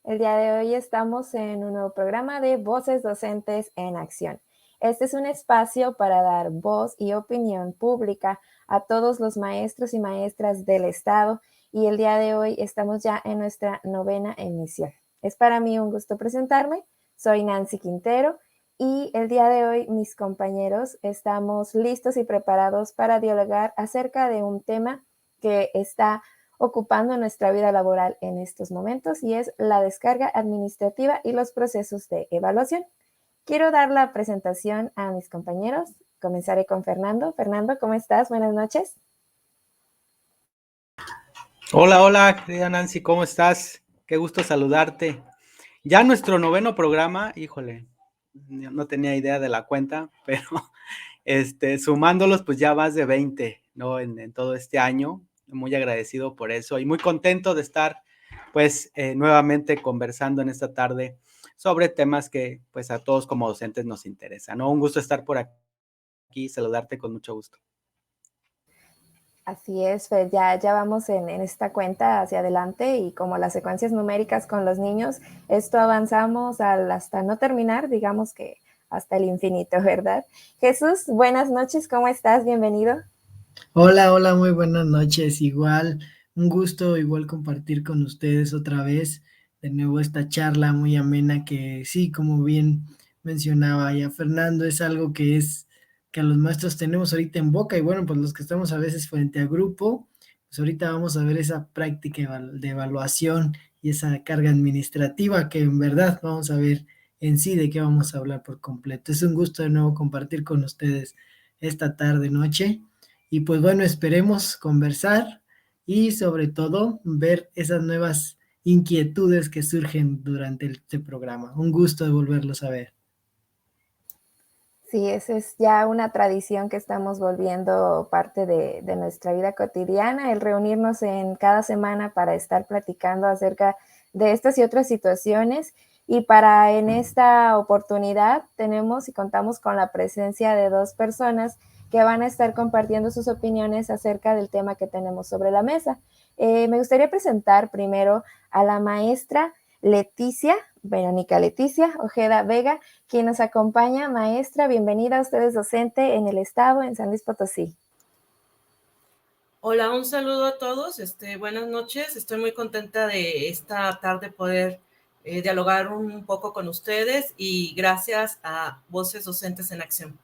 El día de hoy estamos en un nuevo programa de Voces Docentes en Acción. Este es un espacio para dar voz y opinión pública a todos los maestros y maestras del Estado y el día de hoy estamos ya en nuestra 9ª emisión. Es para mí un gusto presentarme. Soy Nancy Quintero y el día de hoy mis compañeros estamos listos y preparados para dialogar acerca de un tema que está ocupando nuestra vida laboral en estos momentos y es la descarga administrativa y los procesos de evaluación. Quiero dar la presentación a mis compañeros. Comenzaré con Fernando. Fernando, ¿cómo estás? Buenas noches. Hola, querida Nancy, ¿cómo estás? Qué gusto saludarte. Ya nuestro 9º programa, híjole, no tenía idea de la cuenta, pero sumándolos, pues ya más de 20, ¿no? En todo este año. Muy agradecido por eso y muy contento de estar, pues, nuevamente conversando en esta tarde sobre temas que, pues, a todos como docentes nos interesan, ¿no? Un gusto estar por aquí, saludarte con mucho gusto. Así es, pues ya vamos en esta cuenta hacia adelante y como las secuencias numéricas con los niños, esto avanzamos hasta no terminar, digamos que hasta el infinito, ¿verdad? Jesús, buenas noches, ¿cómo estás? Bienvenido. Hola, muy buenas noches. Igual, un gusto igual compartir con ustedes otra vez de nuevo esta charla muy amena que sí, como bien mencionaba ya Fernando, es algo que a los maestros tenemos ahorita en boca y bueno, pues los que estamos a veces frente a grupo, pues ahorita vamos a ver esa práctica de evaluación y esa carga administrativa que en verdad vamos a ver en sí de qué vamos a hablar por completo. Es un gusto de nuevo compartir con ustedes esta tarde, noche. Y pues bueno, esperemos conversar y sobre todo ver esas nuevas inquietudes que surgen durante este programa. Un gusto de volverlos a ver. Sí, esa es ya una tradición que estamos volviendo parte de nuestra vida cotidiana, el reunirnos en cada semana para estar platicando acerca de estas y otras situaciones. Y para en esta oportunidad tenemos y contamos con la presencia de 2 personas que van a estar compartiendo sus opiniones acerca del tema que tenemos sobre la mesa. Me gustaría presentar primero a la maestra Verónica Leticia Ojeda Vega, quien nos acompaña. Maestra, bienvenida. Usted es docente en el Estado, en San Luis Potosí. Hola, un saludo a todos. Buenas noches. Estoy muy contenta de esta tarde poder dialogar un poco con ustedes y gracias a Voces Docentes en Acción.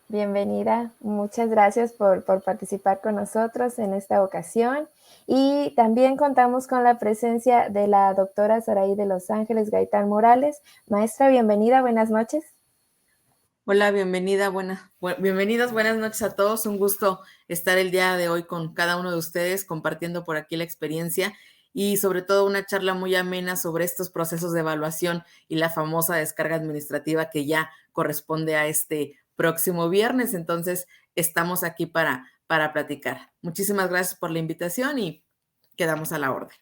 Bienvenida. Muchas gracias por participar con nosotros en esta ocasión. Y también contamos con la presencia de la doctora Saraí de Los Ángeles Gaitán Morales. Maestra, bienvenida. Buenas noches. Hola, bienvenidos, buenas noches a todos. Un gusto estar el día de hoy con cada uno de ustedes compartiendo por aquí la experiencia y sobre todo una charla muy amena sobre estos procesos de evaluación y la famosa descarga administrativa que ya corresponde a este próximo viernes. Entonces, estamos aquí para platicar. Muchísimas gracias por la invitación y quedamos a la orden.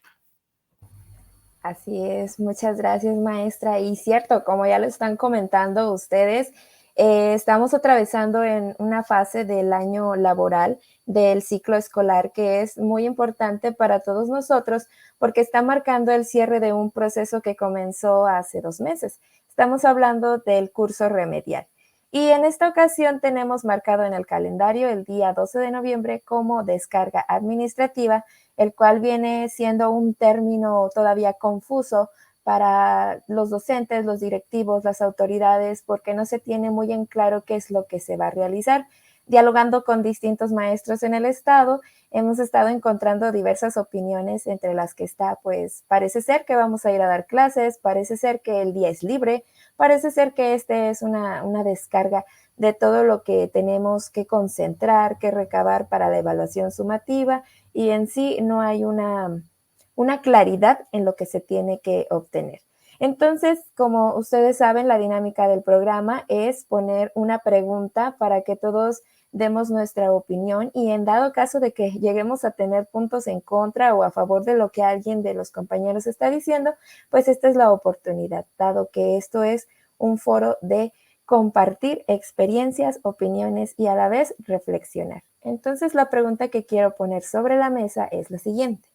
Así es, muchas gracias, maestra. Y cierto, como ya lo están comentando ustedes, estamos atravesando en una fase del año laboral, del ciclo escolar, que es muy importante para todos nosotros porque está marcando el cierre de un proceso que comenzó hace 2 meses. Estamos hablando del curso remedial. Y en esta ocasión tenemos marcado en el calendario el día 12 de noviembre como descarga administrativa, el cual viene siendo un término todavía confuso para los docentes, los directivos, las autoridades, porque no se tiene muy en claro qué es lo que se va a realizar. Dialogando con distintos maestros en el estado, hemos estado encontrando diversas opiniones, entre las que está, pues, parece ser que vamos a ir a dar clases, parece ser que el día es libre, parece ser que es una descarga de todo lo que tenemos que concentrar, que recabar para la evaluación sumativa, y en sí no hay una claridad en lo que se tiene que obtener. Entonces, como ustedes saben, la dinámica del programa es poner una pregunta para que todos demos nuestra opinión y en dado caso de que lleguemos a tener puntos en contra o a favor de lo que alguien de los compañeros está diciendo, pues esta es la oportunidad, dado que esto es un foro de compartir experiencias, opiniones y a la vez reflexionar. Entonces, la pregunta que quiero poner sobre la mesa es la siguiente.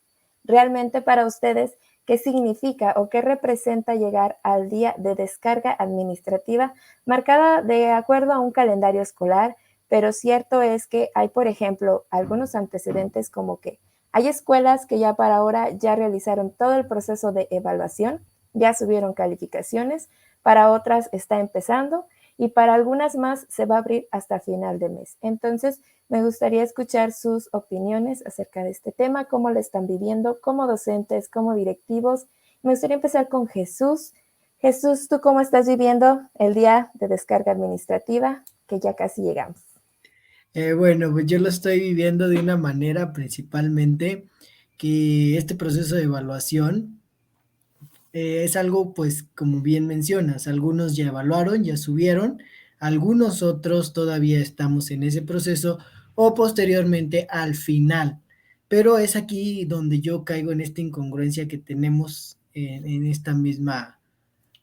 ¿Realmente para ustedes qué significa o qué representa llegar al día de descarga administrativa marcada de acuerdo a un calendario escolar, pero cierto es que hay, por ejemplo, algunos antecedentes como que hay escuelas que ya para ahora ya realizaron todo el proceso de evaluación, ya subieron calificaciones, para otras está empezando y para algunas más se va a abrir hasta final de mes. Entonces, me gustaría escuchar sus opiniones acerca de este tema, cómo lo están viviendo como docentes, como directivos. Me gustaría empezar con Jesús. Jesús, ¿tú cómo estás viviendo el día de descarga administrativa? Que ya casi llegamos. Bueno, pues yo lo estoy viviendo de una manera principalmente que este proceso de evaluación es algo, pues, como bien mencionas, algunos ya evaluaron, ya subieron, algunos otros todavía estamos en ese proceso o posteriormente al final. Pero es aquí donde yo caigo en esta incongruencia que tenemos en esta misma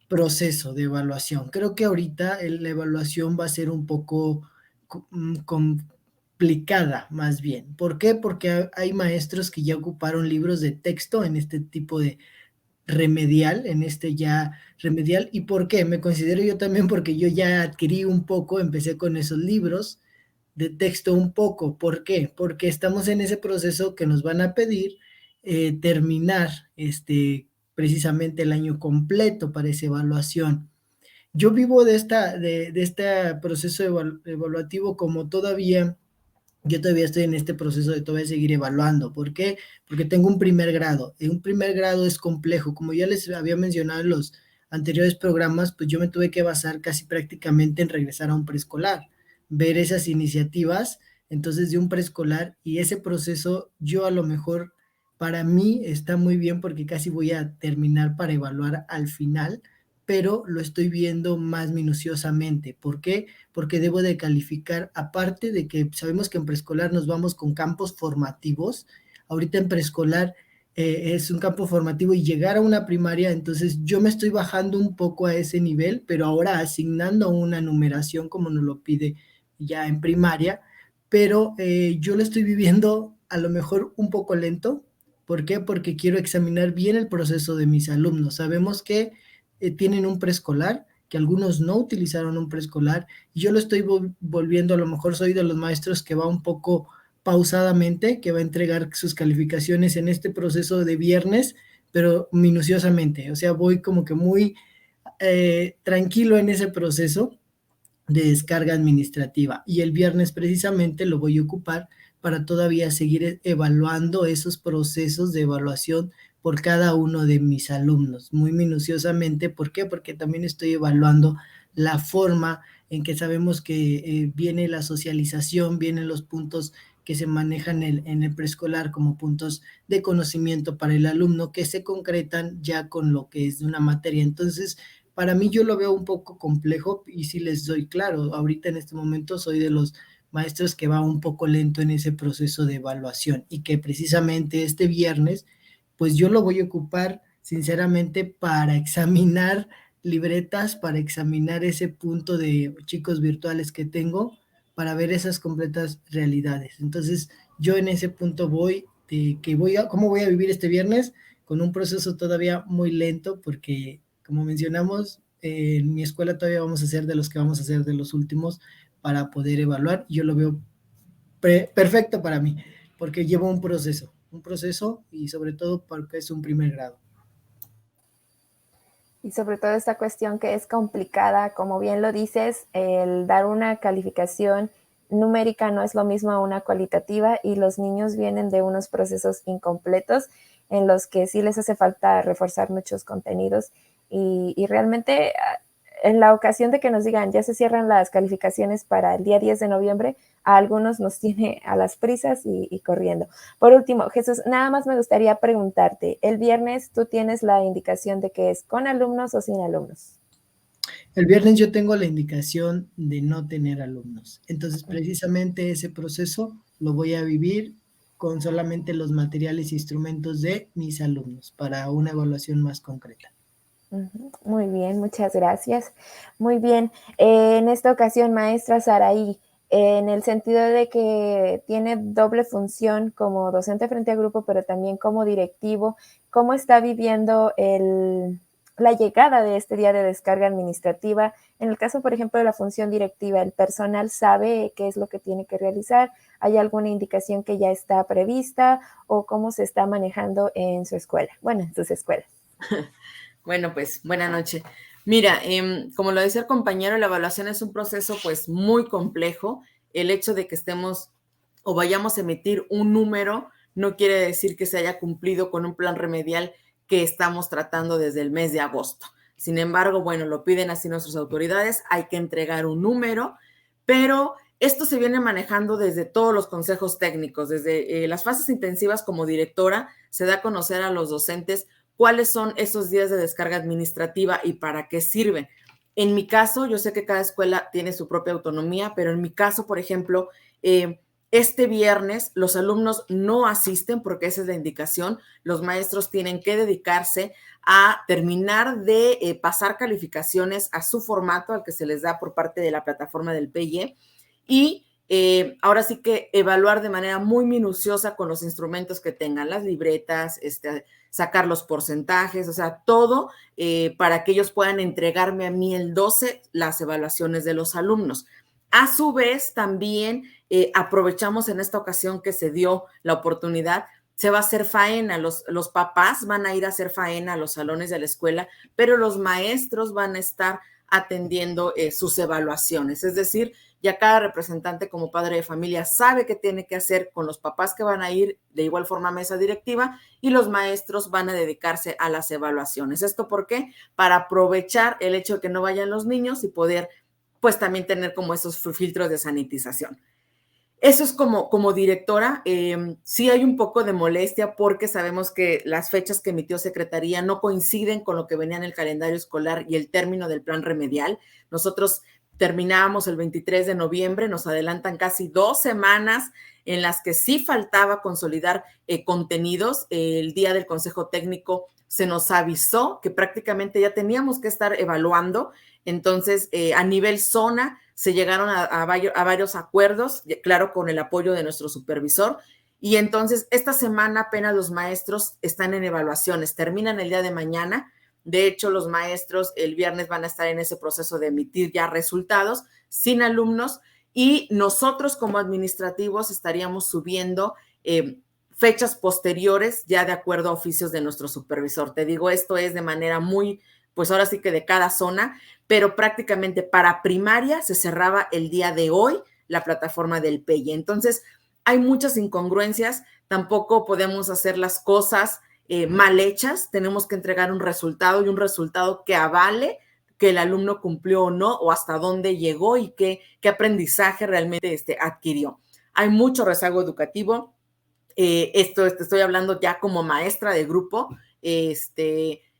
proceso de evaluación. Creo que ahorita la evaluación va a ser un poco complicada, más bien. ¿Por qué? Porque hay maestros que ya ocuparon libros de texto en este tipo de remedial, en este ya remedial. ¿Y por qué? Me considero yo también porque yo ya adquirí un poco, empecé con esos libros de texto un poco. ¿Por qué? Porque estamos en ese proceso que nos van a pedir terminar precisamente el año completo para esa evaluación. Yo vivo de este proceso evaluativo como todavía, yo todavía estoy en este proceso de todavía seguir evaluando. ¿Por qué? Porque tengo un primer grado. Y un primer grado es complejo. Como ya les había mencionado en los anteriores programas, pues yo me tuve que basar casi prácticamente en regresar a un preescolar, ver esas iniciativas, entonces de un preescolar y ese proceso yo a lo mejor para mí está muy bien porque casi voy a terminar para evaluar al final, pero lo estoy viendo más minuciosamente. ¿Por qué? Porque debo de calificar, aparte de que sabemos que en preescolar nos vamos con campos formativos, ahorita en preescolar es un campo formativo y llegar a una primaria, entonces yo me estoy bajando un poco a ese nivel, pero ahora asignando una numeración como nos lo pide ya en primaria, pero yo lo estoy viviendo a lo mejor un poco lento. ¿Por qué? Porque quiero examinar bien el proceso de mis alumnos. Sabemos que tienen un preescolar, que algunos no utilizaron un preescolar, y yo lo estoy volviendo, a lo mejor soy de los maestros que va un poco pausadamente, que va a entregar sus calificaciones en este proceso de viernes, pero minuciosamente, o sea, voy como que muy tranquilo en ese proceso de descarga administrativa y el viernes precisamente lo voy a ocupar para todavía seguir evaluando esos procesos de evaluación por cada uno de mis alumnos, muy minuciosamente. ¿Por qué? Porque también estoy evaluando la forma en que sabemos que viene la socialización, vienen los puntos que se manejan en el preescolar como puntos de conocimiento para el alumno que se concretan ya con lo que es una materia. Entonces, para mí yo lo veo un poco complejo y si les doy claro, ahorita en este momento soy de los maestros que va un poco lento en ese proceso de evaluación y que precisamente este viernes, pues yo lo voy a ocupar sinceramente para examinar libretas, para examinar ese punto de chicos virtuales que tengo, para ver esas completas realidades. Entonces, yo en ese punto voy, de que ¿cómo voy a vivir este viernes? Con un proceso todavía muy lento porque como mencionamos, en mi escuela todavía vamos a ser de los que vamos a ser de los últimos para poder evaluar. Yo lo veo perfecto para mí, porque llevo un proceso y sobre todo porque es un primer grado. Y sobre todo esta cuestión que es complicada, como bien lo dices, el dar una calificación numérica no es lo mismo a una cualitativa y los niños vienen de unos procesos incompletos en los que sí les hace falta reforzar muchos contenidos y realmente en la ocasión de que nos digan ya se cierran las calificaciones para el día 10 de noviembre, a algunos nos tiene a las prisas y corriendo. Por último, Jesús, nada más me gustaría preguntarte, el viernes tú tienes la indicación de que es con alumnos o sin alumnos. El viernes yo tengo la indicación de no tener alumnos. Entonces, precisamente ese proceso lo voy a vivir con solamente los materiales e instrumentos de mis alumnos para una evaluación más concreta. Muy bien, muchas gracias. Muy bien. En esta ocasión, maestra Saraí, en el sentido de que tiene doble función como docente frente a grupo, pero también como directivo. ¿Cómo está viviendo la llegada de este día de descarga administrativa? En el caso, por ejemplo, de la función directiva, ¿el personal sabe qué es lo que tiene que realizar? ¿Hay alguna indicación que ya está prevista o cómo se está manejando en su escuela? Bueno, en sus escuelas. Bueno, pues, buena noche. Mira, como lo decía el compañero, la evaluación es un proceso pues muy complejo. El hecho de que estemos o vayamos a emitir un número no quiere decir que se haya cumplido con un plan remedial que estamos tratando desde el mes de agosto. Sin embargo, bueno, lo piden así nuestras autoridades, hay que entregar un número, pero esto se viene manejando desde todos los consejos técnicos, desde las fases intensivas como directora, se da a conocer a los docentes cuáles son esos días de descarga administrativa y para qué sirven. En mi caso, yo sé que cada escuela tiene su propia autonomía, pero en mi caso, por ejemplo, este viernes los alumnos no asisten porque esa es la indicación. Los maestros tienen que dedicarse a terminar de pasar calificaciones a su formato, al que se les da por parte de la plataforma del PIE, y ahora sí que evaluar de manera muy minuciosa con los instrumentos que tengan, las libretas, sacar los porcentajes, o sea, todo para que ellos puedan entregarme a mí el 12 las evaluaciones de los alumnos. A su vez, también aprovechamos en esta ocasión que se dio la oportunidad, se va a hacer faena, los papás van a ir a hacer faena a los salones de la escuela, pero los maestros van a estar atendiendo sus evaluaciones, es decir, ya cada representante como padre de familia sabe qué tiene que hacer con los papás que van a ir de igual forma a mesa directiva y los maestros van a dedicarse a las evaluaciones. ¿Esto por qué? Para aprovechar el hecho de que no vayan los niños y poder pues también tener como esos filtros de sanitización. Eso es como directora, sí hay un poco de molestia porque sabemos que las fechas que emitió Secretaría no coinciden con lo que venía en el calendario escolar y el término del plan remedial. Nosotros terminábamos el 23 de noviembre, nos adelantan casi 2 semanas en las que sí faltaba consolidar contenidos. El día del Consejo Técnico se nos avisó que prácticamente ya teníamos que estar evaluando. Entonces, a nivel zona, se llegaron a varios acuerdos, claro, con el apoyo de nuestro supervisor. Y entonces, esta semana apenas los maestros están en evaluaciones, terminan el día de mañana. De hecho, los maestros el viernes van a estar en ese proceso de emitir ya resultados sin alumnos y nosotros como administrativos estaríamos subiendo fechas posteriores ya de acuerdo a oficios de nuestro supervisor. Te digo, esto es de manera muy, pues ahora sí que de cada zona, pero prácticamente para primaria se cerraba el día de hoy la plataforma del PEI. Entonces, hay muchas incongruencias, tampoco podemos hacer las cosas mal hechas, tenemos que entregar un resultado y un resultado que avale que el alumno cumplió o no, o hasta dónde llegó y qué aprendizaje realmente adquirió. Hay mucho rezago educativo. Esto estoy hablando ya como maestra de grupo.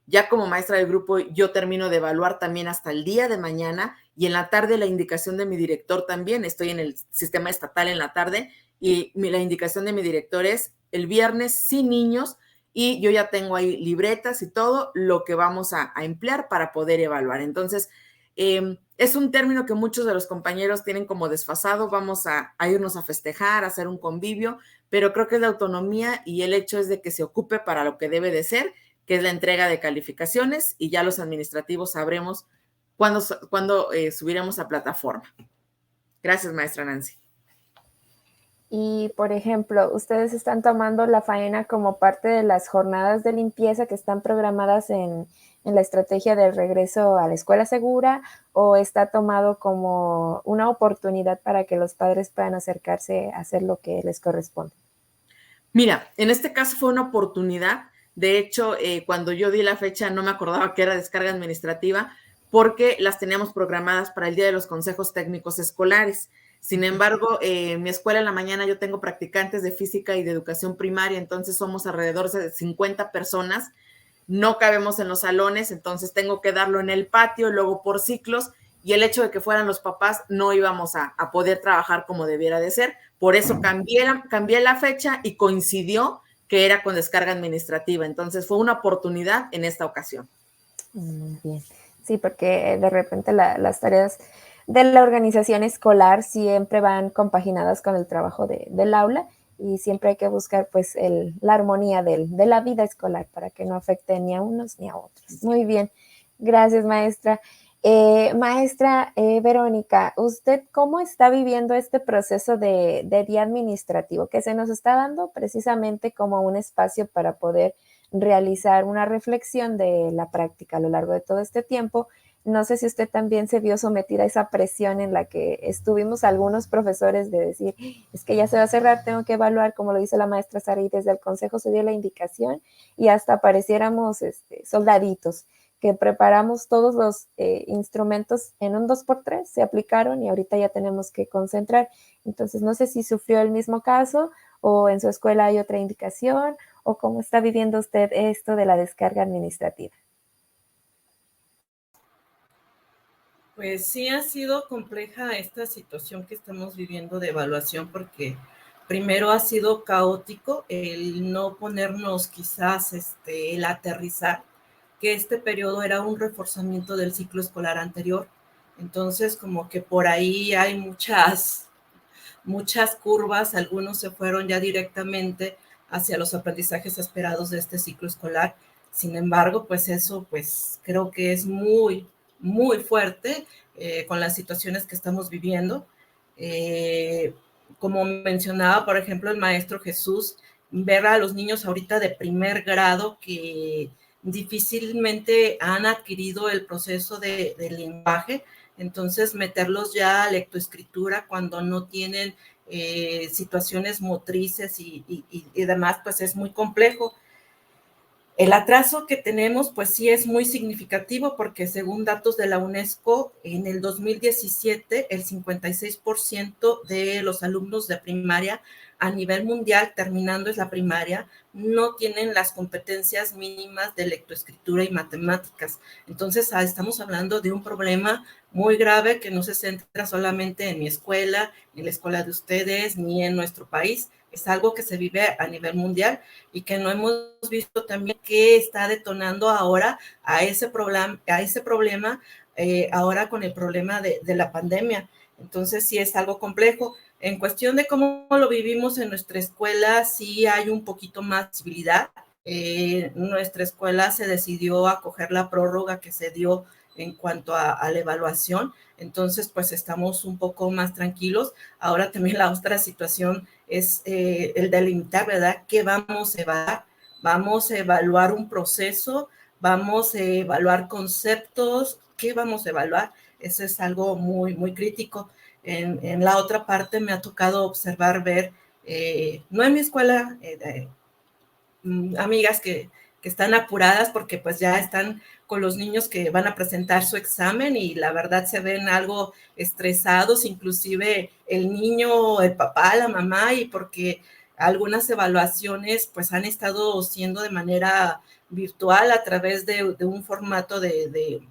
Ya como maestra de grupo, yo termino de evaluar también hasta el día de mañana y en la tarde la indicación de mi director también. Estoy en el sistema estatal en la tarde y la indicación de mi director es el viernes sin niños y yo ya tengo ahí libretas y todo lo que vamos a emplear para poder evaluar. Entonces, es un término que muchos de los compañeros tienen como desfasado. Vamos a irnos a festejar, a hacer un convivio, pero creo que es la autonomía y el hecho es de que se ocupe para lo que debe de ser, que es la entrega de calificaciones y ya los administrativos sabremos cuándo subiremos a plataforma. Gracias, maestra Nancy. Y, por ejemplo, ¿ustedes están tomando la faena como parte de las jornadas de limpieza que están programadas en la estrategia del regreso a la escuela segura o está tomado como una oportunidad para que los padres puedan acercarse a hacer lo que les corresponde? Mira, en este caso fue una oportunidad. De hecho, cuando yo di la fecha no me acordaba que era descarga administrativa porque las teníamos programadas para el día de los consejos técnicos escolares. Sin embargo, en mi escuela en la mañana yo tengo practicantes de física y de educación primaria, entonces somos alrededor de 50 personas, no cabemos en los salones, entonces tengo que darlo en el patio, luego por ciclos, y el hecho de que fueran los papás no íbamos a poder trabajar como debiera de ser. Por eso cambié la fecha y coincidió que era con descarga administrativa. Entonces fue una oportunidad en esta ocasión. Muy bien. Sí, porque de repente las tareas de la organización escolar siempre van compaginadas con el trabajo del aula y siempre hay que buscar pues la armonía de la vida escolar para que no afecte ni a unos ni a otros. Muy bien, gracias maestra. Maestra Verónica, ¿usted cómo está viviendo este proceso de día administrativo que se nos está dando precisamente como un espacio para poder realizar una reflexión de la práctica a lo largo de todo este tiempo? No sé si usted también se vio sometida a esa presión en la que estuvimos algunos profesores de decir, es que ya se va a cerrar, tengo que evaluar, como lo dice la maestra Sara, y desde el consejo se dio la indicación y hasta pareciéramos soldaditos, que preparamos todos los instrumentos en un 2x3, se aplicaron y ahorita ya tenemos que concentrar. Entonces, no sé si sufrió el mismo caso o en su escuela hay otra indicación o cómo está viviendo usted esto de la descarga administrativa. Pues sí ha sido compleja esta situación que estamos viviendo de evaluación porque primero ha sido caótico el no ponernos quizás el aterrizar que este periodo era un reforzamiento del ciclo escolar anterior. Entonces como que por ahí hay muchas curvas, algunos se fueron ya directamente hacia los aprendizajes esperados de este ciclo escolar. Sin embargo, pues eso pues creo que es muy, muy fuerte con las situaciones que estamos viviendo. Como mencionaba, por ejemplo, el maestro Jesús, ver a los niños ahorita de primer grado que difícilmente han adquirido el proceso de lenguaje, entonces meterlos ya a lectoescritura cuando no tienen situaciones motrices y demás, pues es muy complejo. El atraso que tenemos, pues sí es muy significativo porque según datos de la UNESCO, en el 2017, el 56% de los alumnos de primaria a nivel mundial, terminando es la primaria, no tienen las competencias mínimas de lectoescritura y matemáticas. Entonces, estamos hablando de un problema muy grave que no se centra solamente en mi escuela, en la escuela de ustedes, ni en nuestro país. Es algo que se vive a nivel mundial y que no hemos visto también que está detonando ahora a ese problema ahora con el problema de la pandemia. Entonces sí es algo complejo. En cuestión de cómo lo vivimos en nuestra escuela, sí hay un poquito más visibilidad. Nuestra escuela se decidió acoger la prórroga que se dio en cuanto a la evaluación. Entonces, pues estamos un poco más tranquilos. Ahora también la otra situación es el delimitar, ¿verdad? ¿Qué vamos a evaluar? Vamos a evaluar un proceso, vamos a evaluar conceptos, ¿qué vamos a evaluar? Eso es algo muy, muy crítico. En la otra parte me ha tocado observar, ver, no en mi escuela, amigas que están apuradas porque pues ya están con los niños que van a presentar su examen y la verdad se ven algo estresados, inclusive el niño, el papá, la mamá, y porque algunas evaluaciones pues han estado siendo de manera virtual a través de un formato de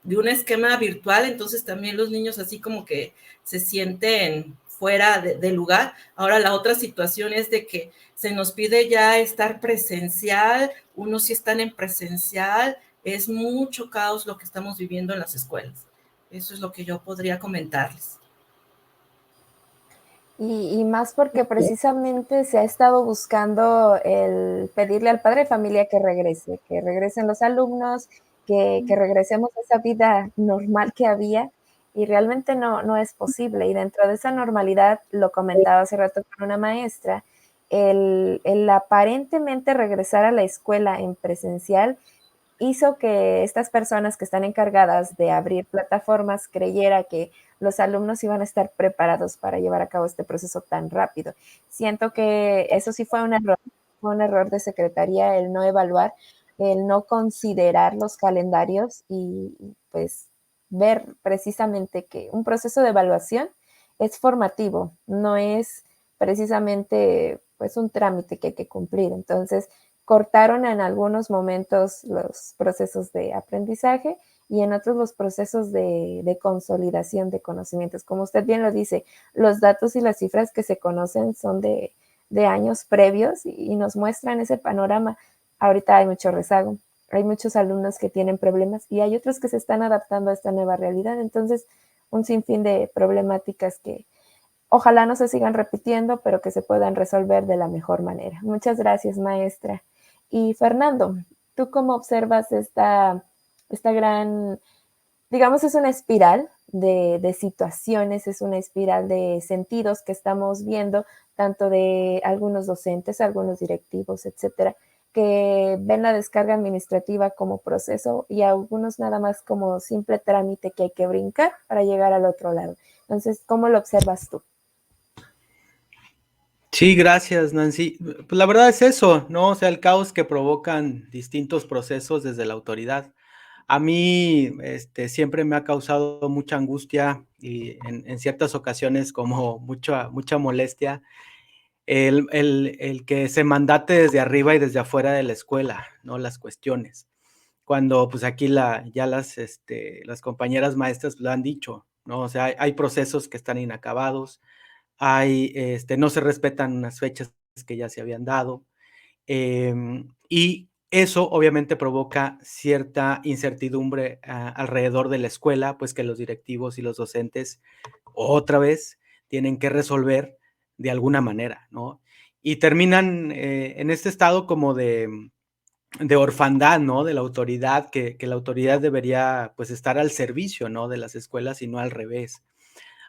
un esquema virtual, entonces también los niños así como que se sienten fuera de lugar. Ahora la otra situación es de que se nos pide ya estar presencial, unos sí están en presencial, es mucho caos lo que estamos viviendo en las escuelas. Eso es lo que yo podría comentarles. Y más porque precisamente se ha estado buscando el pedirle al padre de familia que regresen los alumnos, que regresemos a esa vida normal que había y realmente no es posible. Y dentro de esa normalidad, lo comentaba hace rato con una maestra, el aparentemente regresar a la escuela en presencial hizo que estas personas que están encargadas de abrir plataformas creyera que los alumnos iban a estar preparados para llevar a cabo este proceso tan rápido. Siento que eso sí fue un error de secretaría el no evaluar, el no considerar los calendarios y pues ver precisamente que un proceso de evaluación es formativo, no es precisamente pues un trámite que hay que cumplir. Entonces, cortaron en algunos momentos los procesos de aprendizaje y en otros los procesos de consolidación de conocimientos. Como usted bien lo dice, los datos y las cifras que se conocen son de años previos y nos muestran ese panorama. Ahorita hay mucho rezago. hay muchos alumnos que tienen problemas y hay otros que se están adaptando a esta nueva realidad. Entonces, un sinfín de problemáticas que ojalá no se sigan repitiendo, pero que se puedan resolver de la mejor manera. Muchas gracias, maestra. Y Fernando, ¿tú cómo observas esta gran, digamos, es una espiral de situaciones, es una espiral de sentidos que estamos viendo, tanto de algunos docentes, algunos directivos, etcétera, que ven la descarga administrativa como proceso y algunos nada más como simple trámite que hay que brincar para llegar al otro lado? Entonces, ¿cómo lo observas tú? Sí, gracias, Nancy. Pues la verdad es eso, ¿no? O sea, el caos que provocan distintos procesos desde la autoridad. A mí, siempre me ha causado mucha angustia y en ciertas ocasiones como mucha molestia el que se mandate desde arriba y desde afuera de la escuela, ¿no? Las cuestiones. Cuando pues aquí ya las compañeras maestras lo han dicho, ¿no? O sea, hay procesos que están inacabados, no se respetan unas fechas que ya se habían dado, y eso obviamente provoca cierta incertidumbre alrededor de la escuela, pues que los directivos y los docentes otra vez tienen que resolver de alguna manera, ¿no? Y terminan en este estado como de orfandad, ¿no? De la autoridad, que la autoridad debería pues estar al servicio, ¿no? De las escuelas y no al revés.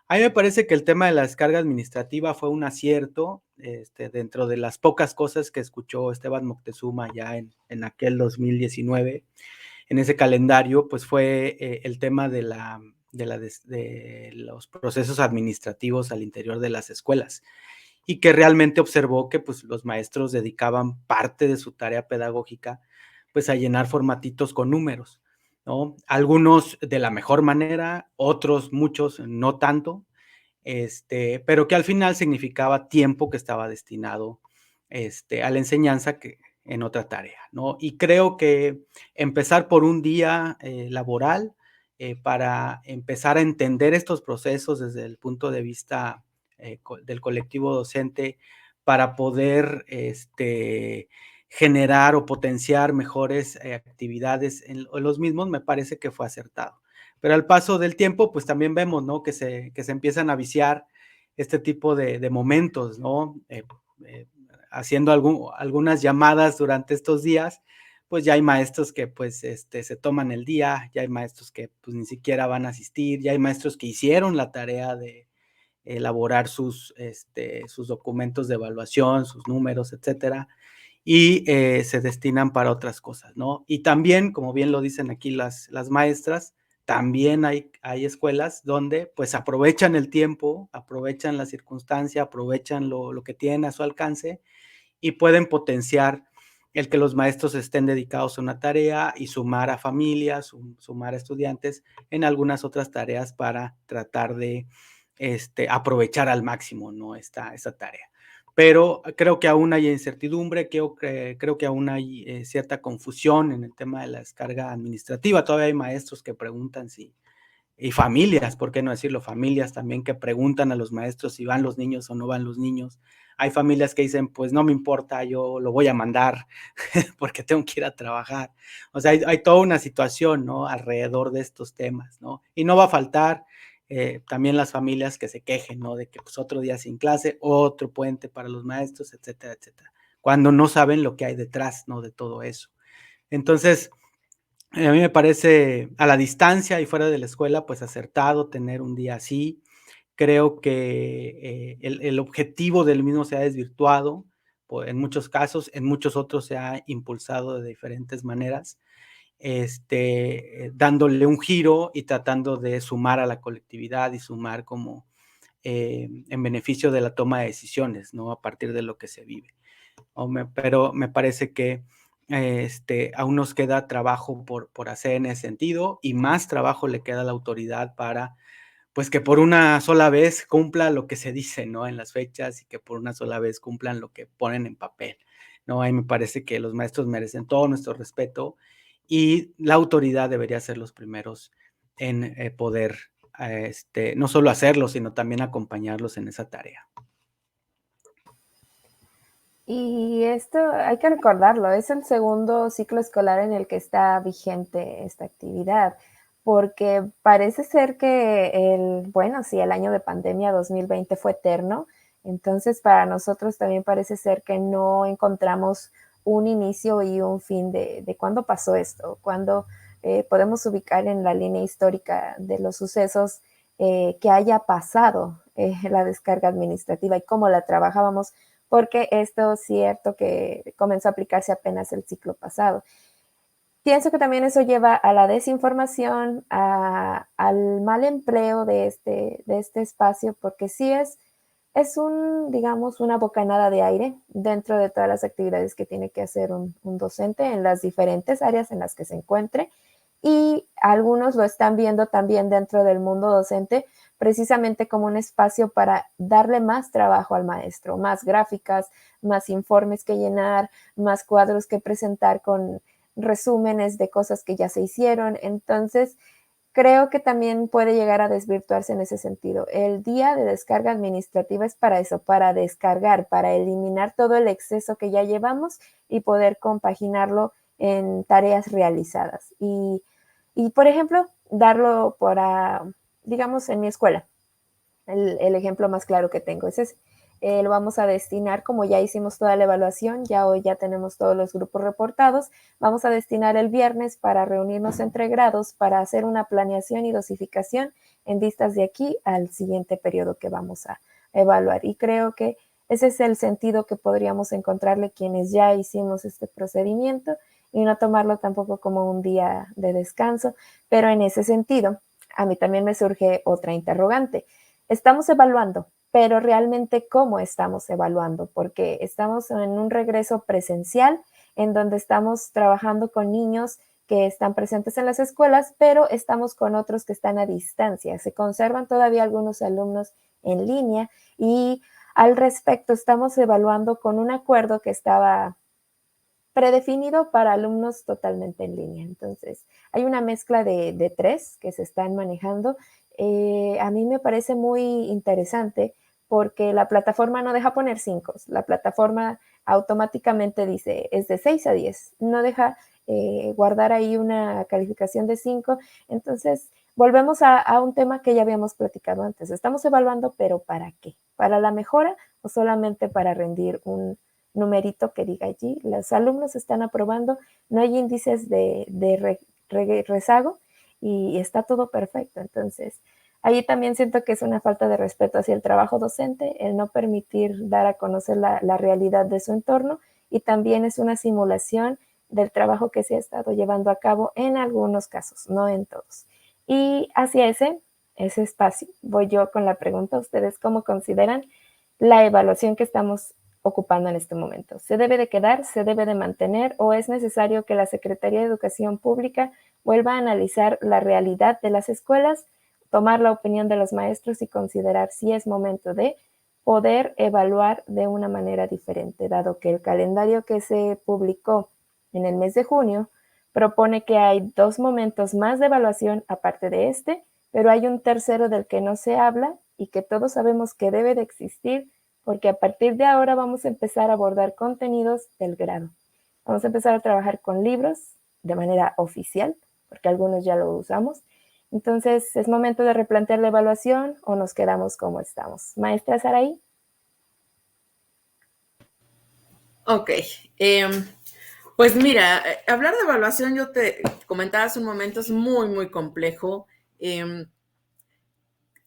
A mí me parece que el tema de la descarga administrativa fue un acierto, dentro de las pocas cosas que escuchó Esteban Moctezuma ya en aquel 2019, en ese calendario, pues fue el tema de los procesos administrativos al interior de las escuelas y que realmente observó que pues los maestros dedicaban parte de su tarea pedagógica pues a llenar formatitos con números, ¿no? Algunos de la mejor manera, otros muchos no tanto, pero que al final significaba tiempo que estaba destinado a la enseñanza que en otra tarea, ¿no? Y creo que empezar por un día laboral para empezar a entender estos procesos desde el punto de vista del colectivo docente para poder generar o potenciar mejores actividades en los mismos, me parece que fue acertado. Pero al paso del tiempo, pues también vemos, ¿no? Que se empiezan a viciar este tipo de momentos, ¿no? Haciendo algunas llamadas durante estos días, pues ya hay maestros que pues se toman el día, ya hay maestros que pues ni siquiera van a asistir, ya hay maestros que hicieron la tarea de elaborar sus documentos de evaluación, sus números, etcétera, y se destinan para otras cosas, ¿no? Y también, como bien lo dicen aquí las maestras, también hay escuelas donde pues aprovechan el tiempo, aprovechan la circunstancia, aprovechan lo que tienen a su alcance y pueden potenciar el que los maestros estén dedicados a una tarea y sumar a familias, sumar a estudiantes en algunas otras tareas para tratar de aprovechar al máximo, ¿no? esta tarea. Pero creo que aún hay incertidumbre, creo que aún hay cierta confusión en el tema de la descarga administrativa. Todavía hay maestros que preguntan y familias, ¿por qué no decirlo? Familias también que preguntan a los maestros si van los niños o no van los niños. Hay familias que dicen, pues no me importa, yo lo voy a mandar porque tengo que ir a trabajar. O sea, hay toda una situación, ¿no? Alrededor de estos temas, ¿no? Y no va a faltar también las familias que se quejen, ¿no? De que pues otro día sin clase, otro puente para los maestros, etcétera, etcétera. Cuando no saben lo que hay detrás, ¿no? De todo eso. Entonces, a mí me parece a la distancia y fuera de la escuela, pues acertado tener un día así. Creo que el objetivo del mismo se ha desvirtuado en muchos casos, en muchos otros se ha impulsado de diferentes maneras, dándole un giro y tratando de sumar a la colectividad y sumar como en beneficio de la toma de decisiones, ¿no? A partir de lo que se vive. Pero me parece que aún nos queda trabajo por hacer en ese sentido y más trabajo le queda a la autoridad para, pues que por una sola vez cumpla lo que se dice, ¿no? En las fechas y que por una sola vez cumplan lo que ponen en papel, ¿no? Ahí me parece que los maestros merecen todo nuestro respeto y la autoridad debería ser los primeros en poder, no solo hacerlo, sino también acompañarlos en esa tarea. Y esto hay que recordarlo, es el segundo ciclo escolar en el que está vigente esta actividad, porque parece ser que el año de pandemia 2020 fue eterno, entonces para nosotros también parece ser que no encontramos un inicio y un fin de cuándo pasó esto, cuándo podemos ubicar en la línea histórica de los sucesos que haya pasado la descarga administrativa y cómo la trabajábamos, porque esto es cierto que comenzó a aplicarse apenas el ciclo pasado. Pienso que también eso lleva a la desinformación, al mal empleo de este espacio, porque sí es digamos, una bocanada de aire dentro de todas las actividades que tiene que hacer un docente en las diferentes áreas en las que se encuentre. Y algunos lo están viendo también dentro del mundo docente precisamente como un espacio para darle más trabajo al maestro, más gráficas, más informes que llenar, más cuadros que presentar con resúmenes de cosas que ya se hicieron. Entonces, creo que también puede llegar a desvirtuarse en ese sentido. El día de descarga administrativa es para eso, para descargar, para eliminar todo el exceso que ya llevamos y poder compaginarlo en tareas realizadas. Y por ejemplo, darlo digamos, en mi escuela. El ejemplo más claro que tengo es ese. Lo vamos a destinar, como ya hicimos toda la evaluación, ya hoy ya tenemos todos los grupos reportados, vamos a destinar el viernes para reunirnos entre grados, para hacer una planeación y dosificación en vistas de aquí al siguiente periodo que vamos a evaluar. Y creo que ese es el sentido que podríamos encontrarle quienes ya hicimos este procedimiento y no tomarlo tampoco como un día de descanso. Pero en ese sentido, a mí también me surge otra interrogante. Estamos evaluando, pero realmente cómo estamos evaluando, porque estamos en un regreso presencial en donde estamos trabajando con niños que están presentes en las escuelas, pero estamos con otros que están a distancia. Se conservan todavía algunos alumnos en línea y al respecto estamos evaluando con un acuerdo que estaba predefinido para alumnos totalmente en línea. Entonces, hay una mezcla de tres que se están manejando. A mí me parece muy interesante porque la plataforma no deja poner 5. La plataforma automáticamente dice es de 6 a 10. No deja guardar ahí una calificación de 5. Entonces, volvemos a un tema que ya habíamos platicado antes. Estamos evaluando, pero ¿para qué? ¿Para la mejora o solamente para rendir un numerito que diga allí, los alumnos están aprobando, no hay índices de rezago y está todo perfecto? Entonces, ahí también siento que es una falta de respeto hacia el trabajo docente, el no permitir dar a conocer la realidad de su entorno, y también es una simulación del trabajo que se ha estado llevando a cabo en algunos casos, no en todos. Y hacia ese espacio voy yo con la pregunta: ¿ustedes cómo consideran la evaluación que estamos ocupando en este momento? ¿Se debe de quedar, se debe de mantener, o es necesario que la Secretaría de Educación Pública vuelva a analizar la realidad de las escuelas, tomar la opinión de los maestros y considerar si es momento de poder evaluar de una manera diferente, dado que el calendario que se publicó en el mes de junio propone que hay 2 momentos más de evaluación aparte de este, pero hay un tercero del que no se habla y que todos sabemos que debe de existir, porque a partir de ahora vamos a empezar a abordar contenidos del grado. Vamos a empezar a trabajar con libros de manera oficial, porque algunos ya lo usamos. Entonces, ¿es momento de replantear la evaluación o nos quedamos como estamos? Maestra Saraí. Ok. Pues mira, hablar de evaluación, yo te comentaba hace un momento, es muy, muy complejo.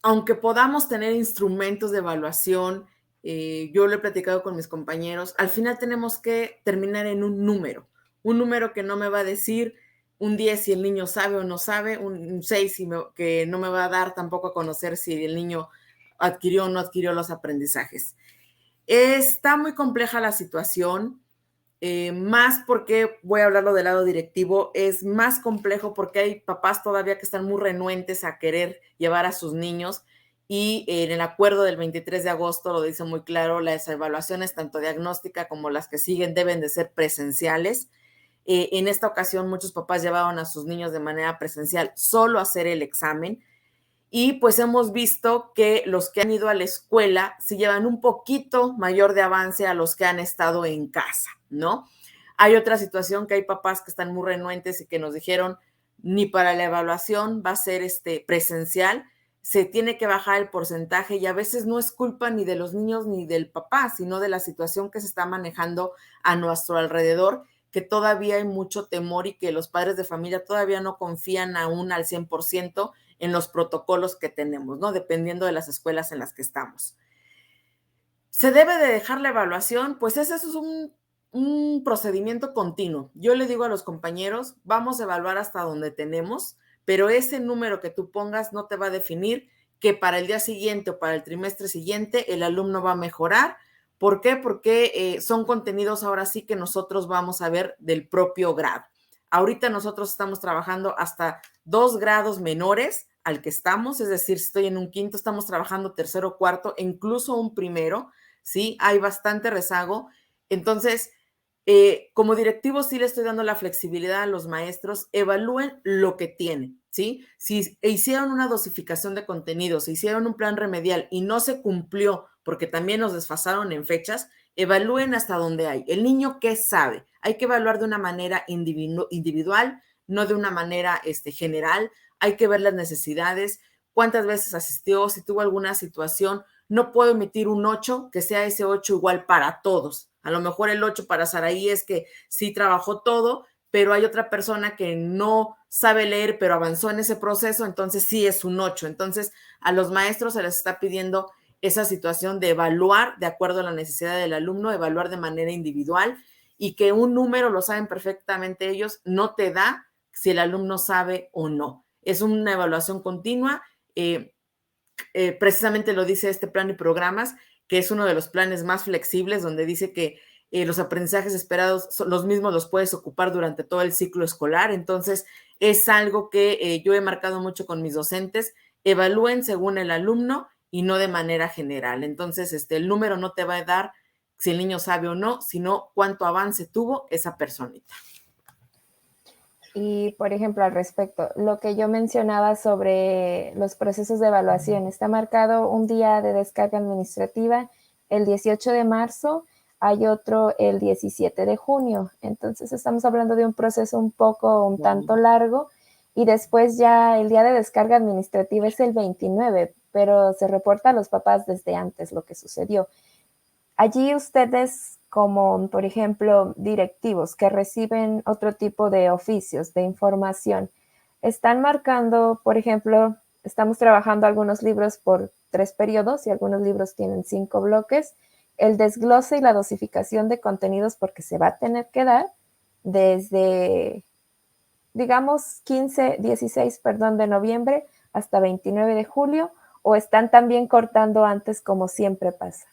Aunque podamos tener instrumentos de evaluación, yo lo he platicado con mis compañeros, al final tenemos que terminar en un número que no me va a decir un 10 si el niño sabe o no sabe, un 6 que no me va a dar tampoco a conocer si el niño adquirió o no adquirió los aprendizajes. Está muy compleja la situación, más porque, voy a hablarlo del lado directivo, es más complejo porque hay papás todavía que están muy renuentes a querer llevar a sus niños, y en el acuerdo del 23 de agosto lo dice muy claro: las evaluaciones, tanto diagnóstica como las que siguen, deben de ser presenciales. En esta ocasión muchos papás llevaban a sus niños de manera presencial solo a hacer el examen, y pues hemos visto que los que han ido a la escuela sí llevan un poquito mayor de avance a los que han estado en casa, ¿no? Hay otra situación que hay papás que están muy renuentes y que nos dijeron ni para la evaluación va a ser presencial, se tiene que bajar el porcentaje y a veces no es culpa ni de los niños ni del papá, sino de la situación que se está manejando a nuestro alrededor, que todavía hay mucho temor y que los padres de familia todavía no confían aún al 100% en los protocolos que tenemos, ¿no? Dependiendo de las escuelas en las que estamos. ¿Se debe de dejar la evaluación? Pues ese es un procedimiento continuo. Yo le digo a los compañeros, vamos a evaluar hasta donde tenemos, pero ese número que tú pongas no te va a definir que para el día siguiente o para el trimestre siguiente el alumno va a mejorar. ¿Por qué? Porque son contenidos ahora sí que nosotros vamos a ver del propio grado. Ahorita nosotros estamos trabajando hasta 2 grados menores al que estamos, es decir, si estoy en un quinto, estamos trabajando tercero, cuarto e incluso un primero, ¿sí? Hay bastante rezago. Entonces, como directivo sí le estoy dando la flexibilidad a los maestros, evalúen lo que tienen, ¿sí? Si hicieron una dosificación de contenidos, si hicieron un plan remedial y no se cumplió porque también nos desfasaron en fechas, evalúen hasta dónde hay. El niño, ¿qué sabe? Hay que evaluar de una manera individual, no de una manera general. Hay que ver las necesidades, cuántas veces asistió, si tuvo alguna situación. No puedo emitir un 8, que sea ese 8 igual para todos. A lo mejor el 8 para Saraí es que sí trabajó todo, pero hay otra persona que no sabe leer, pero avanzó en ese proceso, entonces sí es un 8. Entonces, a los maestros se les está pidiendo esa situación de evaluar de acuerdo a la necesidad del alumno, evaluar de manera individual y que un número, lo saben perfectamente ellos, no te da si el alumno sabe o no. Es una evaluación continua. Precisamente lo dice este plan y programas, que es uno de los planes más flexibles, donde dice que los aprendizajes esperados los mismos los puedes ocupar durante todo el ciclo escolar. Entonces, es algo que yo he marcado mucho con mis docentes. Evalúen según el alumno y no de manera general. Entonces, el número no te va a dar si el niño sabe o no, sino cuánto avance tuvo esa personita. Y, por ejemplo, al respecto, lo que yo mencionaba sobre los procesos de evaluación, está marcado un día de descarga administrativa el 18 de marzo, hay otro el 17 de junio. Entonces, estamos hablando de un proceso un tanto largo, y después ya el día de descarga administrativa es el 29, pero se reporta a los papás desde antes lo que sucedió. Allí ustedes, como por ejemplo directivos que reciben otro tipo de oficios, de información, están marcando, por ejemplo, estamos trabajando algunos libros por 3 periodos y algunos libros tienen 5 bloques, el desglose y la dosificación de contenidos, porque se va a tener que dar desde, digamos, 16 de noviembre hasta 29 de julio, o están también cortando antes como siempre pasa.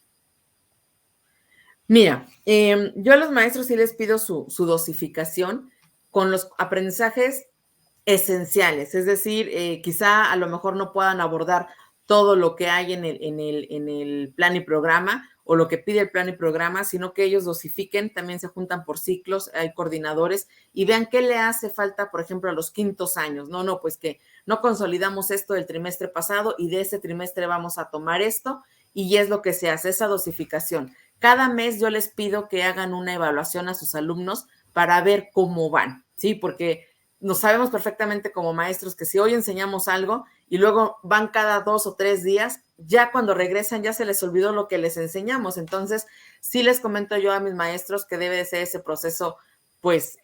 Mira, yo a los maestros sí les pido su dosificación con los aprendizajes esenciales, es decir, quizá a lo mejor no puedan abordar todo lo que hay en el plan y programa o lo que pide el plan y programa, sino que ellos dosifiquen, también se juntan por ciclos, hay coordinadores y vean qué le hace falta, por ejemplo, a los quintos años. No, pues que no consolidamos esto del trimestre pasado y de ese trimestre vamos a tomar esto y es lo que se hace, esa dosificación. Cada mes yo les pido que hagan una evaluación a sus alumnos para ver cómo van, ¿sí? Porque nos sabemos perfectamente como maestros que si hoy enseñamos algo y luego van cada 2 o 3 días, ya cuando regresan ya se les olvidó lo que les enseñamos. Entonces, sí les comento yo a mis maestros que debe de ser ese proceso, pues,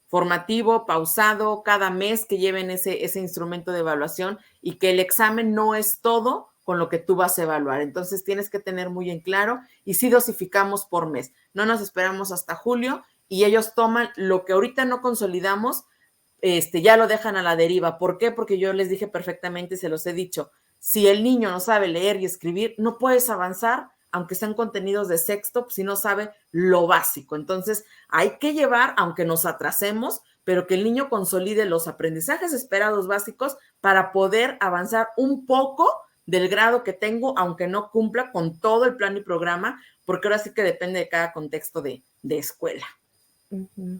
formativo, pausado, cada mes que lleven ese instrumento de evaluación y que el examen no es todo con lo que tú vas a evaluar. Entonces, tienes que tener muy en claro y sí dosificamos por mes. No nos esperamos hasta julio y ellos toman lo que ahorita no consolidamos, ya lo dejan a la deriva. ¿Por qué? Porque yo les dije perfectamente, se los he dicho, si el niño no sabe leer y escribir, no puedes avanzar, aunque sean contenidos de sexto, si no sabe lo básico. Entonces, hay que llevar, aunque nos atrasemos, pero que el niño consolide los aprendizajes esperados básicos para poder avanzar un poco del grado que tengo, aunque no cumpla con todo el plan y programa, porque ahora sí que depende de cada contexto de escuela.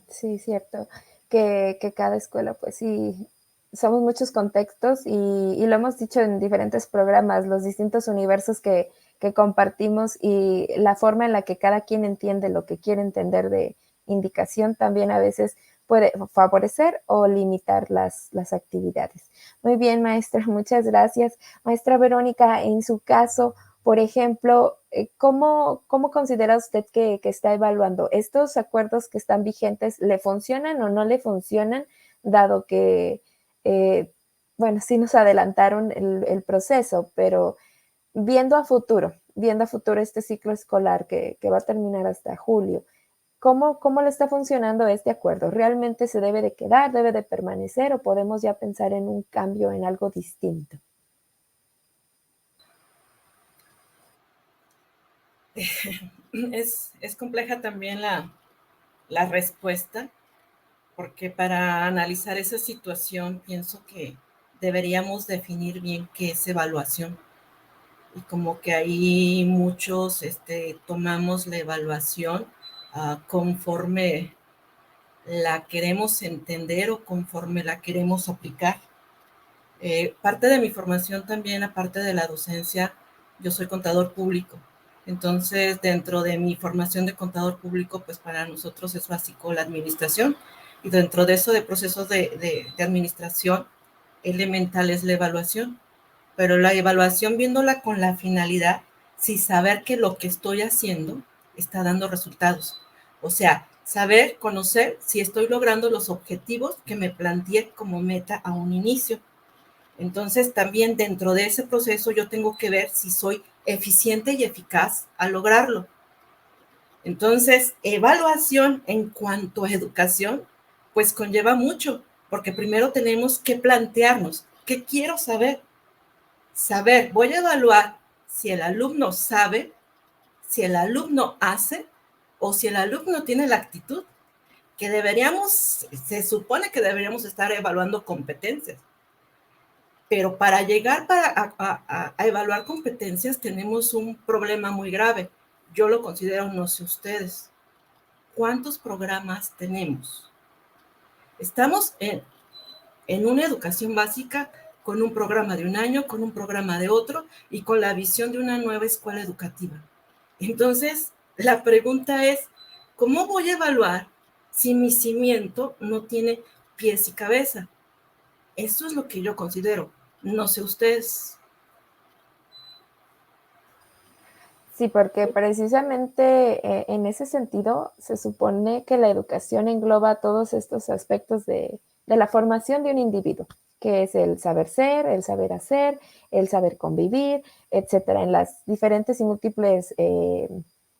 Sí, cierto. Que cada escuela, pues sí, somos muchos contextos y lo hemos dicho en diferentes programas, los distintos universos que compartimos y la forma en la que cada quien entiende lo que quiere entender de indicación también a veces puede favorecer o limitar las actividades. Muy bien, maestra, muchas gracias. Maestra Verónica, en su caso, por ejemplo, ¿cómo considera usted que está evaluando? ¿Estos acuerdos que están vigentes le funcionan o no le funcionan, dado que, bueno, sí nos adelantaron el proceso, pero viendo a futuro este ciclo escolar que va a terminar hasta julio, ¿cómo le está funcionando este acuerdo? ¿Realmente se debe de quedar, debe de permanecer o podemos ya pensar en un cambio, en algo distinto? Es compleja también la respuesta, porque para analizar esa situación pienso que deberíamos definir bien qué es evaluación. Y como que ahí muchos tomamos la evaluación conforme la queremos entender o conforme la queremos aplicar. Parte de mi formación también, aparte de la docencia, yo soy contador público. Entonces, dentro de mi formación de contador público, pues para nosotros es básico la administración. Y dentro de eso, de procesos de administración, elemental es la evaluación. Pero la evaluación viéndola con la finalidad, sin saber que lo que estoy haciendo está dando resultados. O sea, saber, conocer si estoy logrando los objetivos que me planteé como meta a un inicio. Entonces, también dentro de ese proceso yo tengo que ver si soy eficiente y eficaz al lograrlo. Entonces, evaluación en cuanto a educación, pues conlleva mucho, porque primero tenemos que plantearnos, ¿qué quiero saber? Saber, voy a evaluar si el alumno sabe, si el alumno hace o si el alumno tiene la actitud, que se supone que deberíamos estar evaluando competencias. Pero para llegar a evaluar competencias tenemos un problema muy grave. Yo lo considero, no sé ustedes, ¿cuántos programas tenemos? Estamos en una educación básica con un programa de un año, con un programa de otro y con la visión de una nueva escuela educativa. Entonces, la pregunta es, ¿cómo voy a evaluar si mi cimiento no tiene pies y cabeza? Eso es lo que yo considero. No sé ustedes. Sí, porque precisamente en ese sentido se supone que la educación engloba todos estos aspectos de la formación de un individuo, que es el saber ser, el saber hacer, el saber convivir, etcétera, en las diferentes y múltiples,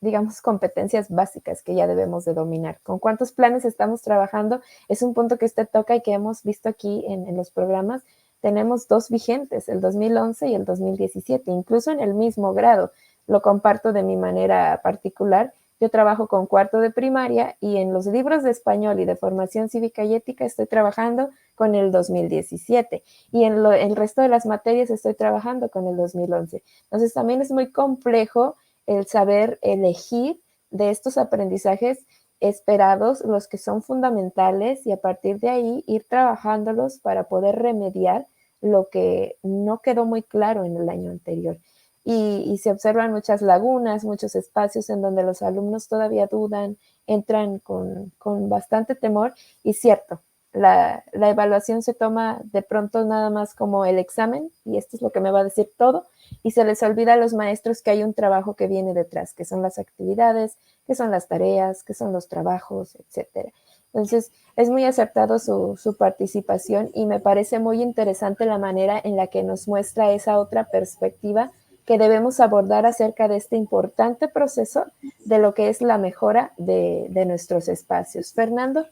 digamos, competencias básicas que ya debemos de dominar. ¿Con cuántos planes estamos trabajando? Es un punto que usted toca y que hemos visto aquí en los programas. Tenemos 2 vigentes, el 2011 y el 2017, incluso en el mismo grado. Lo comparto de mi manera particular. Yo trabajo con cuarto de primaria y en los libros de español y de formación cívica y ética estoy trabajando con el 2017 y en el resto de las materias estoy trabajando con el 2011. Entonces también es muy complejo el saber elegir de estos aprendizajes esperados, los que son fundamentales y a partir de ahí ir trabajándolos para poder remediar lo que no quedó muy claro en el año anterior. Y se observan muchas lagunas, muchos espacios en donde los alumnos todavía dudan, entran con bastante temor y cierto, la evaluación se toma de pronto nada más como el examen y esto es lo que me va a decir todo y se les olvida a los maestros que hay un trabajo que viene detrás, que son las actividades, que son las tareas, que son los trabajos, etcétera. Entonces, es muy acertado su participación y me parece muy interesante la manera en la que nos muestra esa otra perspectiva que debemos abordar acerca de este importante proceso de lo que es la mejora de nuestros espacios. Fernando.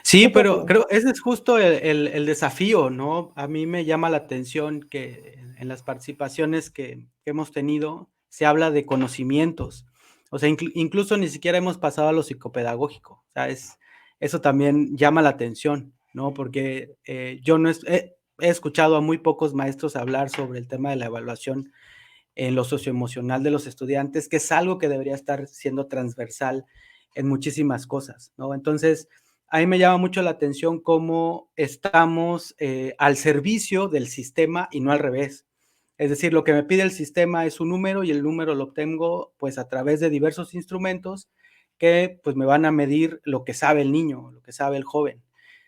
Sí, pero creo ese es justo el desafío, ¿no? A mí me llama la atención que en las participaciones que hemos tenido se habla de conocimientos. O sea, incluso ni siquiera hemos pasado a lo psicopedagógico. O sea, eso también llama la atención, ¿no? Porque yo no he escuchado a muy pocos maestros hablar sobre el tema de la evaluación en lo socioemocional de los estudiantes, que es algo que debería estar siendo transversal en muchísimas cosas, ¿no? Entonces, a mí me llama mucho la atención cómo estamos al servicio del sistema y no al revés. Es decir, lo que me pide el sistema es un número y el número lo obtengo pues a través de diversos instrumentos que pues me van a medir lo que sabe el niño, lo que sabe el joven,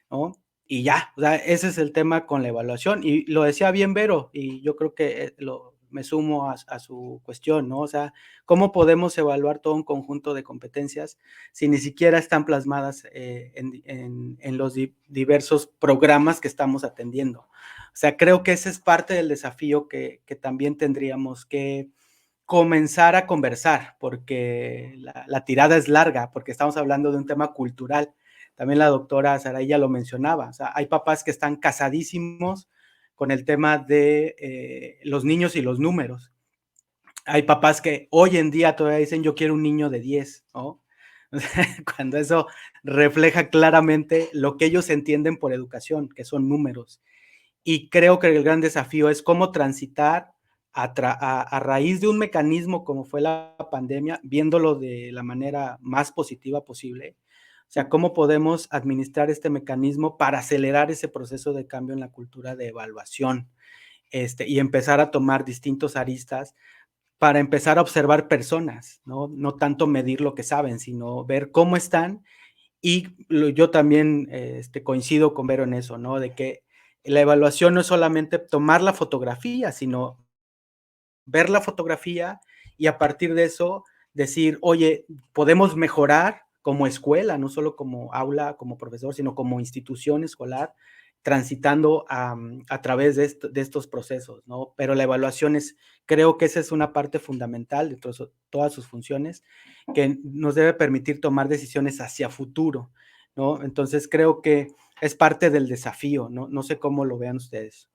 ¿no? Y ya, o sea, ese es el tema con la evaluación. Y lo decía bien Vero, y yo creo que me sumo a su cuestión, ¿no? O sea, ¿cómo podemos evaluar todo un conjunto de competencias si ni siquiera están plasmadas en los diversos programas que estamos atendiendo? O sea, creo que ese es parte del desafío que también tendríamos que comenzar a conversar, porque la tirada es larga, porque estamos hablando de un tema cultural. También la doctora Saraya lo mencionaba, o sea, hay papás que están casadísimos con el tema de los niños y los números. Hay papás que hoy en día todavía dicen, yo quiero un niño de 10, ¿no? Cuando eso refleja claramente lo que ellos entienden por educación, que son números. Y creo que el gran desafío es cómo transitar a raíz de un mecanismo como fue la pandemia, viéndolo de la manera más positiva posible. O sea, cómo podemos administrar este mecanismo para acelerar ese proceso de cambio en la cultura de evaluación, y empezar a tomar distintos aristas para empezar a observar personas, ¿no? No tanto medir lo que saben, sino ver cómo están. Y yo también coincido con Vero en eso, ¿no? De que la evaluación no es solamente tomar la fotografía, sino ver la fotografía y a partir de eso decir, oye, podemos mejorar como escuela, no solo como aula, como profesor, sino como institución escolar, transitando a través de estos procesos, ¿no? Pero la evaluación creo que esa es una parte fundamental de todas sus funciones, que nos debe permitir tomar decisiones hacia futuro, ¿no? Entonces creo que es parte del desafío, ¿no? No sé cómo lo vean ustedes.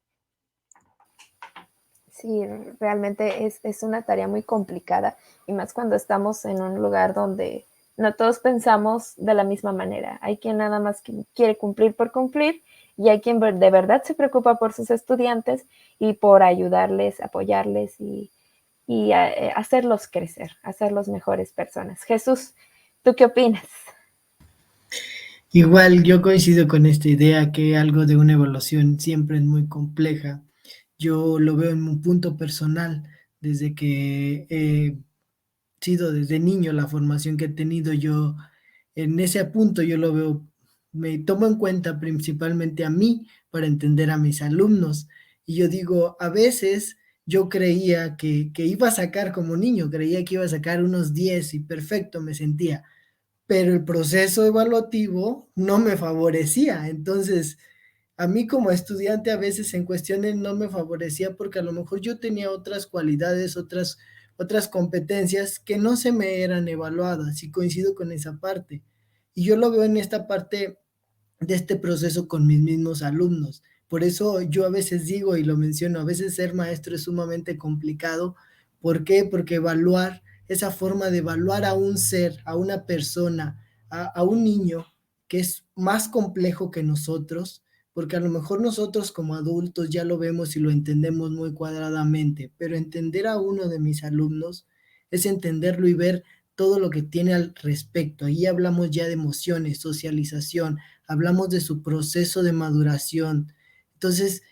Sí, realmente es una tarea muy complicada y más cuando estamos en un lugar donde no todos pensamos de la misma manera. Hay quien nada más quiere cumplir por cumplir y hay quien de verdad se preocupa por sus estudiantes y por ayudarles, apoyarles y hacerlos crecer, hacerlos mejores personas. Jesús, ¿tú qué opinas? Igual yo coincido con esta idea que algo de una evaluación siempre es muy compleja. Yo lo veo en un punto personal, desde que he sido desde niño la formación que he tenido yo, en ese punto yo lo veo, me tomo en cuenta principalmente a mí para entender a mis alumnos. Y yo digo, a veces yo creía que iba a sacar como niño, creía que iba a sacar unos 10 y perfecto me sentía, pero el proceso evaluativo no me favorecía. Entonces, a mí como estudiante a veces en cuestiones no me favorecía porque a lo mejor yo tenía otras cualidades, otras competencias que no se me eran evaluadas y coincido con esa parte. Y yo lo veo en esta parte de este proceso con mis mismos alumnos. Por eso yo a veces digo y lo menciono, a veces ser maestro es sumamente complicado. ¿Por qué? Porque evaluar, esa forma de evaluar a un ser, a una persona, a un niño, que es más complejo que nosotros, porque a lo mejor nosotros como adultos ya lo vemos y lo entendemos muy cuadradamente, pero entender a uno de mis alumnos es entenderlo y ver todo lo que tiene al respecto. Ahí hablamos ya de emociones, socialización, hablamos de su proceso de maduración. Entonces,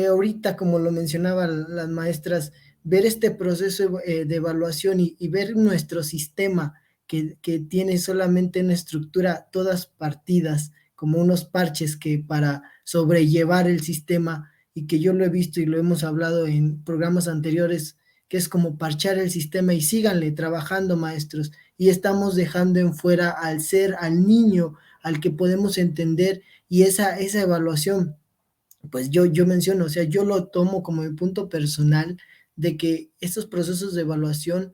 ahorita, como lo mencionaban las maestras, ver este proceso de evaluación y ver nuestro sistema que tiene solamente una estructura, todas partidas, como unos parches que para sobrellevar el sistema, y que yo lo he visto y lo hemos hablado en programas anteriores, que es como parchar el sistema y síganle trabajando, maestros, y estamos dejando en fuera al ser, al niño, al que podemos entender, y esa evaluación, pues yo menciono, o sea, yo lo tomo como mi punto personal de que estos procesos de evaluación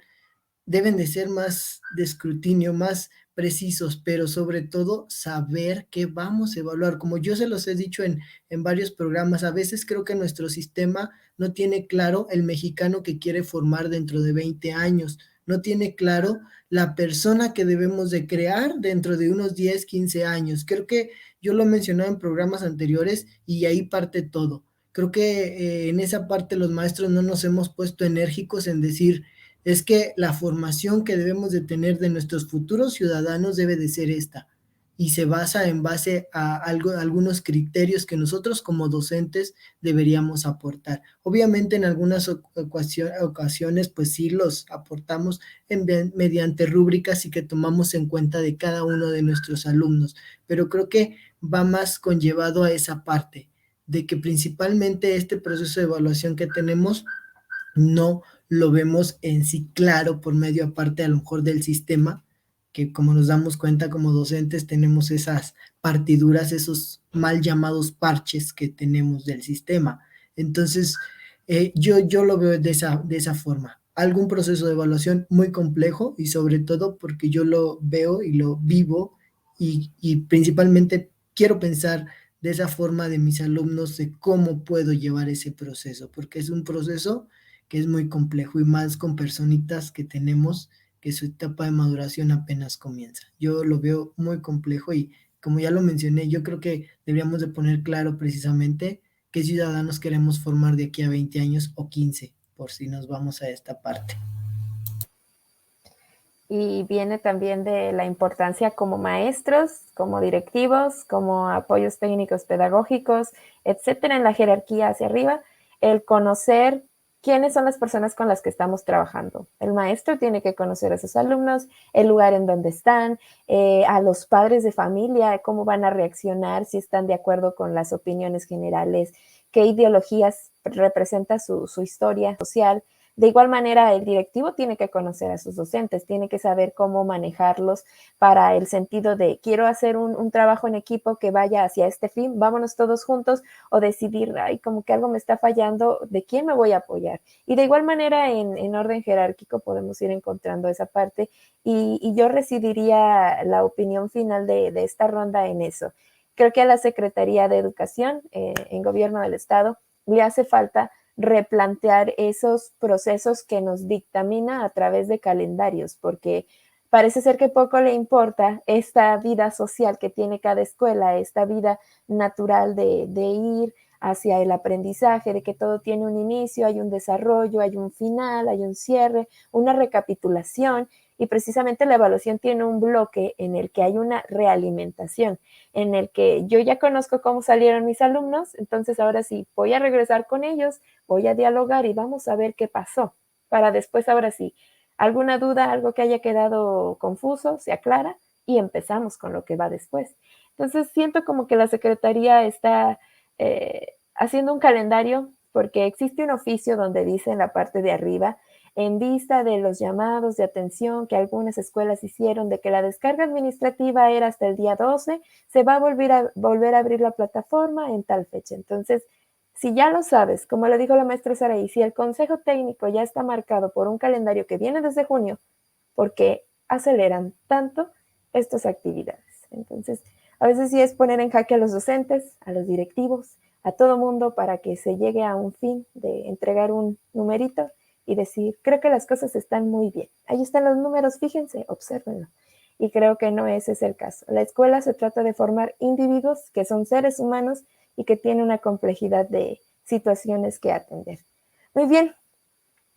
deben de ser más de escrutinio, más precisos, pero sobre todo saber qué vamos a evaluar. Como yo se los he dicho en varios programas, a veces creo que nuestro sistema no tiene claro el mexicano que quiere formar dentro de 20 años, no tiene claro la persona que debemos de crear dentro de unos 10, 15 años. Creo que yo lo he mencionado en programas anteriores y ahí parte todo. Creo que en esa parte los maestros no nos hemos puesto enérgicos en decir, es que la formación que debemos de tener de nuestros futuros ciudadanos debe de ser esta. y se basa en base a algunos criterios que nosotros como docentes deberíamos aportar. Obviamente en algunas ocasiones pues sí los aportamos mediante rúbricas y que tomamos en cuenta de cada uno de nuestros alumnos, pero creo que va más conllevado a esa parte, de que principalmente este proceso de evaluación que tenemos no lo vemos en sí claro por medio aparte a lo mejor del sistema, que como nos damos cuenta como docentes tenemos esas partiduras, esos mal llamados parches que tenemos del sistema. Entonces, yo lo veo de esa forma. Algún proceso de evaluación muy complejo y sobre todo porque yo lo veo y lo vivo y principalmente quiero pensar de esa forma de mis alumnos de cómo puedo llevar ese proceso, porque es un proceso que es muy complejo y más con personitas que tenemos que su etapa de maduración apenas comienza. Yo lo veo muy complejo y como ya lo mencioné, yo creo que deberíamos de poner claro precisamente qué ciudadanos queremos formar de aquí a 20 años o 15, por si nos vamos a esta parte. Y viene también de la importancia como maestros, como directivos, como apoyos técnicos pedagógicos, etcétera, en la jerarquía hacia arriba, el conocer quiénes son las personas con las que estamos trabajando. El maestro tiene que conocer a sus alumnos, el lugar en donde están, a los padres de familia, cómo van a reaccionar, si están de acuerdo con las opiniones generales, qué ideologías representa su historia social. De igual manera, el directivo tiene que conocer a sus docentes, tiene que saber cómo manejarlos para el sentido de quiero hacer un trabajo en equipo que vaya hacia este fin, vámonos todos juntos, o decidir, ay, como que algo me está fallando, ¿de quién me voy a apoyar? Y de igual manera, en orden jerárquico podemos ir encontrando esa parte y yo residiría la opinión final de esta ronda en eso. Creo que a la Secretaría de Educación en Gobierno del Estado le hace falta replantear esos procesos que nos dictamina a través de calendarios, porque parece ser que poco le importa esta vida social que tiene cada escuela, esta vida natural de ir hacia el aprendizaje, de que todo tiene un inicio, hay un desarrollo, hay un final, hay un cierre, una recapitulación, y precisamente la evaluación tiene un bloque en el que hay una realimentación, en el que yo ya conozco cómo salieron mis alumnos, entonces ahora sí voy a regresar con ellos, voy a dialogar y vamos a ver qué pasó, para después ahora sí, alguna duda, algo que haya quedado confuso, se aclara y empezamos con lo que va después. Entonces siento como que la Secretaría está haciendo un calendario porque existe un oficio donde dice en la parte de arriba, en vista de los llamados de atención que algunas escuelas hicieron de que la descarga administrativa era hasta el día 12, se va a volver a abrir la plataforma en tal fecha. Entonces, si ya lo sabes, como le dijo la maestra Saraí, si el consejo técnico ya está marcado por un calendario que viene desde junio, ¿por qué aceleran tanto estas actividades? Entonces, a veces sí es poner en jaque a los docentes, a los directivos, a todo mundo para que se llegue a un fin de entregar un numerito y decir, creo que las cosas están muy bien. Ahí están los números, fíjense, obsérvenlo. Y creo que no ese es el caso. La escuela se trata de formar individuos que son seres humanos y que tienen una complejidad de situaciones que atender. Muy bien,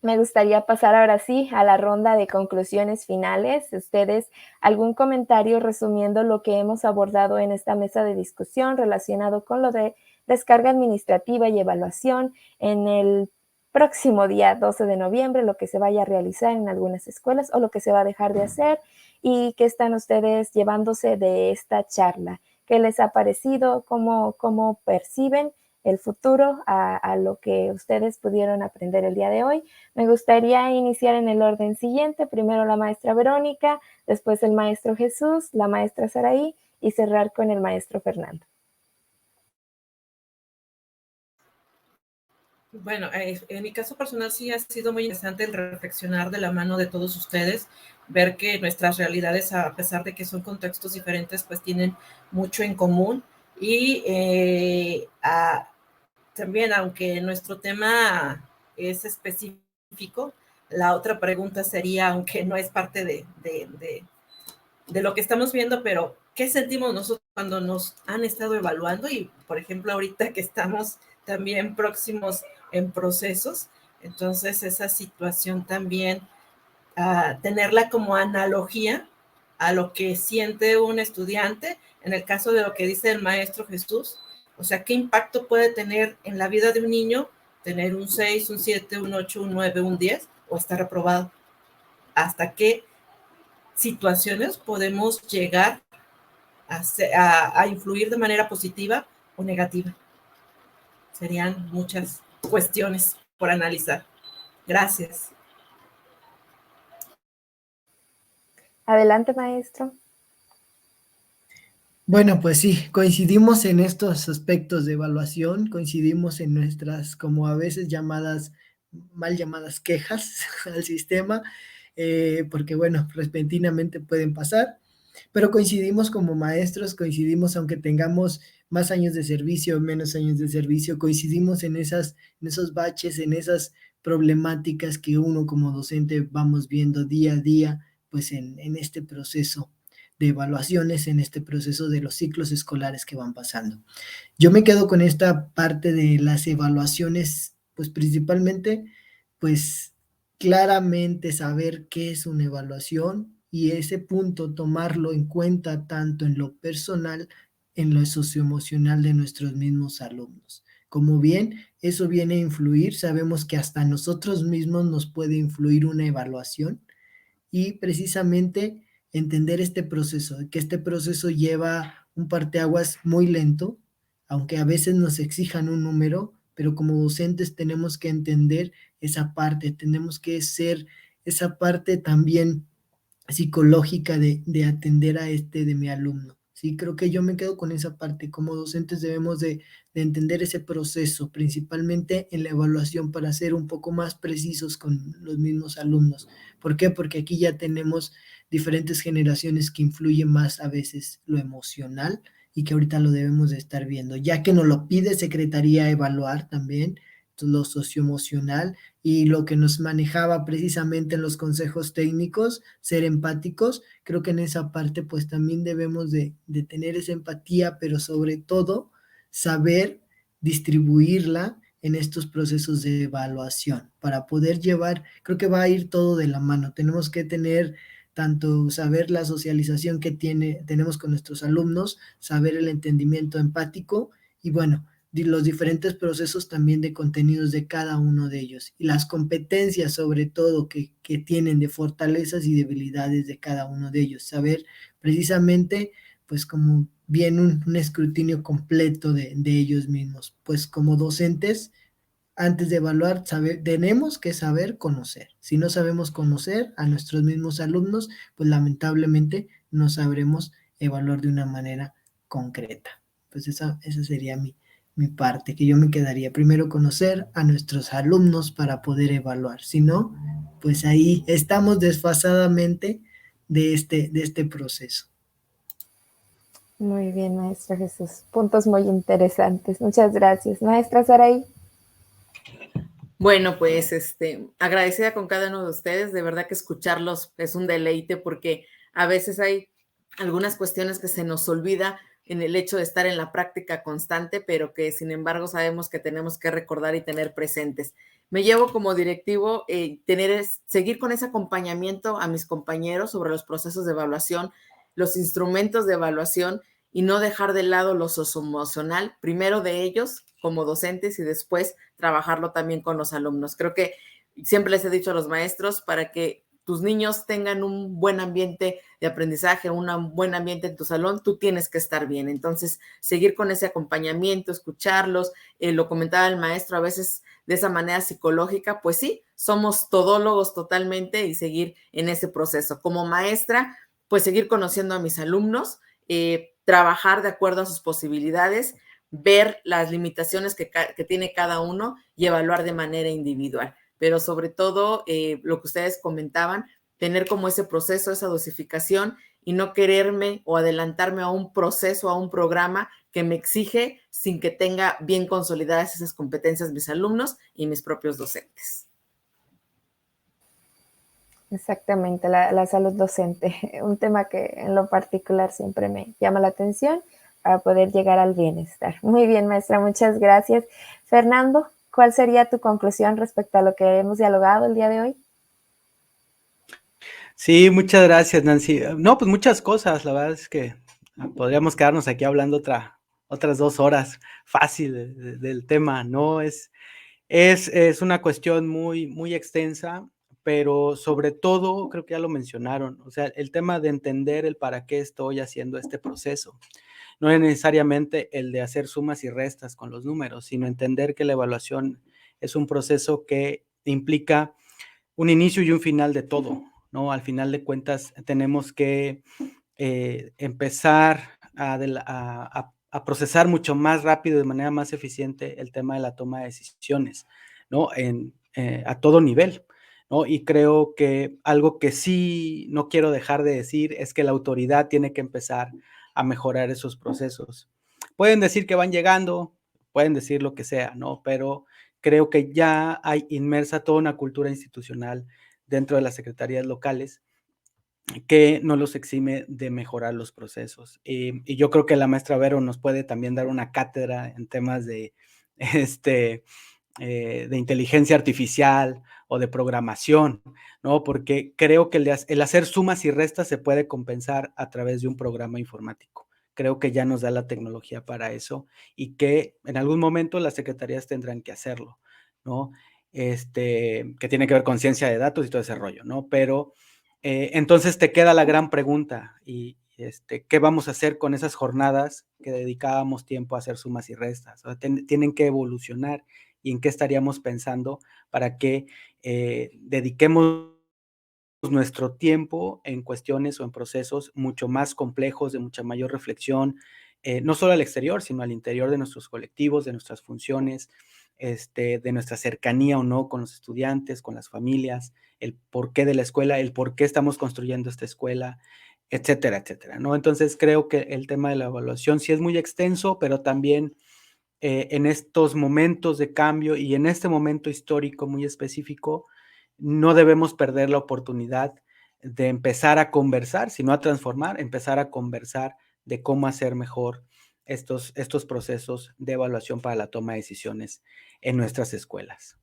me gustaría pasar ahora sí a la ronda de conclusiones finales. Ustedes, algún comentario resumiendo lo que hemos abordado en esta mesa de discusión relacionado con lo de descarga administrativa y evaluación en el próximo día 12 de noviembre, lo que se vaya a realizar en algunas escuelas o lo que se va a dejar de hacer y qué están ustedes llevándose de esta charla. ¿Qué les ha parecido? ¿Cómo perciben el futuro a lo que ustedes pudieron aprender el día de hoy? Me gustaría iniciar en el orden siguiente, primero la maestra Verónica, después el maestro Jesús, la maestra Saraí y cerrar con el maestro Fernando. Bueno, en mi caso personal sí ha sido muy interesante el reflexionar de la mano de todos ustedes, ver que nuestras realidades, a pesar de que son contextos diferentes, pues tienen mucho en común y también, aunque nuestro tema es específico, la otra pregunta sería, aunque no es parte de lo que estamos viendo, pero ¿qué sentimos nosotros cuando nos han estado evaluando? Y, por ejemplo, ahorita que estamos también próximos en procesos, entonces esa situación también, tenerla como analogía a lo que siente un estudiante, en el caso de lo que dice el maestro Jesús. O sea, ¿qué impacto puede tener en la vida de un niño tener un 6, un 7, un 8, un 9, un 10 o estar reprobado? ¿Hasta qué situaciones podemos llegar a influir de manera positiva o negativa? Serían muchas cuestiones por analizar. Gracias. Adelante, maestro. Bueno, pues sí, coincidimos en estos aspectos de evaluación, coincidimos en nuestras, como a veces mal llamadas quejas al sistema, porque bueno, repentinamente pueden pasar, pero coincidimos como maestros, coincidimos aunque tengamos más años de servicio, menos años de servicio, coincidimos en esos baches, en esas problemáticas que uno como docente vamos viendo día a día, pues en este proceso de evaluaciones, en este proceso de los ciclos escolares que van pasando. Yo me quedo con esta parte de las evaluaciones, pues principalmente, pues claramente saber qué es una evaluación y ese punto tomarlo en cuenta tanto en lo personal, en lo socioemocional de nuestros mismos alumnos. Como bien, eso viene a influir, sabemos que hasta nosotros mismos nos puede influir una evaluación y precisamente entender este proceso, que este proceso lleva un parteaguas muy lento, aunque a veces nos exijan un número, pero como docentes tenemos que entender esa parte, tenemos que ser esa parte también psicológica de atender de mi alumno. Sí, creo que yo me quedo con esa parte. Como docentes debemos de entender ese proceso, principalmente en la evaluación, para ser un poco más precisos con los mismos alumnos. ¿Por qué? Porque aquí ya tenemos diferentes generaciones que influyen más a veces lo emocional y que ahorita lo debemos de estar viendo, ya que nos lo pide Secretaría evaluar también lo socioemocional y lo que nos manejaba precisamente en los consejos técnicos, ser empáticos. Creo que en esa parte pues también debemos de tener esa empatía, pero sobre todo saber distribuirla en estos procesos de evaluación para poder llevar, creo que va a ir todo de la mano. Tenemos que tener tanto saber la socialización que tenemos con nuestros alumnos, saber el entendimiento empático y bueno, los diferentes procesos también de contenidos de cada uno de ellos y las competencias sobre todo que tienen de fortalezas y debilidades de cada uno de ellos. Saber precisamente pues como bien un escrutinio completo de ellos mismos. Pues como docentes, antes de evaluar, tenemos que saber conocer. Si no sabemos conocer a nuestros mismos alumnos, pues lamentablemente no sabremos evaluar de una manera concreta. Pues esa sería mi parte, que yo me quedaría primero conocer a nuestros alumnos para poder evaluar. Si no, pues ahí estamos desfasadamente de este proceso. Muy bien, maestra Jesús. Puntos muy interesantes. Muchas gracias. Maestra Saraí. Bueno, pues agradecida con cada uno de ustedes, de verdad que escucharlos es un deleite porque a veces hay algunas cuestiones que se nos olvida en el hecho de estar en la práctica constante, pero que sin embargo sabemos que tenemos que recordar y tener presentes. Me llevo como directivo seguir con ese acompañamiento a mis compañeros sobre los procesos de evaluación, los instrumentos de evaluación y no dejar de lado lo socioemocional, primero de ellos como docentes y después trabajarlo también con los alumnos. Creo que siempre les he dicho a los maestros, para que tus niños tengan un buen ambiente de aprendizaje, un buen ambiente en tu salón, tú tienes que estar bien. Entonces, seguir con ese acompañamiento, escucharlos, lo comentaba el maestro, a veces de esa manera psicológica, pues sí, somos todólogos totalmente y seguir en ese proceso. Como maestra, pues seguir conociendo a mis alumnos, trabajar de acuerdo a sus posibilidades, ver las limitaciones que tiene cada uno y evaluar de manera individual. Pero sobre todo, lo que ustedes comentaban, tener como ese proceso, esa dosificación y no quererme o adelantarme a un proceso, a un programa que me exige sin que tenga bien consolidadas esas competencias mis alumnos y mis propios docentes. Exactamente, la salud docente, un tema que en lo particular siempre me llama la atención para poder llegar al bienestar. Muy bien, maestra, muchas gracias. Fernando, ¿cuál sería tu conclusión respecto a lo que hemos dialogado el día de hoy? Sí, muchas gracias, Nancy. No, pues muchas cosas. La verdad es que podríamos quedarnos aquí hablando otras 2 horas fácil del tema, ¿no? Es una cuestión muy, muy extensa, pero sobre todo, creo que ya lo mencionaron, o sea, el tema de entender el para qué estoy haciendo este proceso. No es necesariamente el de hacer sumas y restas con los números, sino entender que la evaluación es un proceso que implica un inicio y un final de todo, ¿no? Al final de cuentas, tenemos que empezar a procesar mucho más rápido, de manera más eficiente, el tema de la toma de decisiones, ¿no? A todo nivel, ¿no? Y creo que algo que sí no quiero dejar de decir es que la autoridad tiene que empezar a mejorar esos procesos. Pueden decir que van llegando, pueden decir lo que sea, ¿no? Pero creo que ya hay inmersa toda una cultura institucional dentro de las secretarías locales que no los exime de mejorar los procesos. Y yo creo que la maestra Vero nos puede también dar una cátedra en temas este, de inteligencia artificial o de programación, ¿no? Porque creo que el hacer sumas y restas se puede compensar a través de un programa informático. Creo que ya nos da la tecnología para eso y que en algún momento las secretarías tendrán que hacerlo, ¿no? Que tiene que ver con ciencia de datos y todo ese rollo, ¿no? Pero entonces te queda la gran pregunta y ¿qué vamos a hacer con esas jornadas que dedicábamos tiempo a hacer sumas y restas? O sea, tienen que evolucionar y en qué estaríamos pensando para que dediquemos nuestro tiempo en cuestiones o en procesos mucho más complejos, de mucha mayor reflexión, no solo al exterior, sino al interior de nuestros colectivos, de nuestras funciones, de nuestra cercanía o no con los estudiantes, con las familias, el porqué de la escuela, el por qué estamos construyendo esta escuela, etcétera, etcétera, ¿no? Entonces creo que el tema de la evaluación sí es muy extenso, pero también en estos momentos de cambio y en este momento histórico muy específico, no debemos perder la oportunidad de empezar a conversar, sino a transformar, empezar a conversar de cómo hacer mejor estos procesos de evaluación para la toma de decisiones en nuestras escuelas.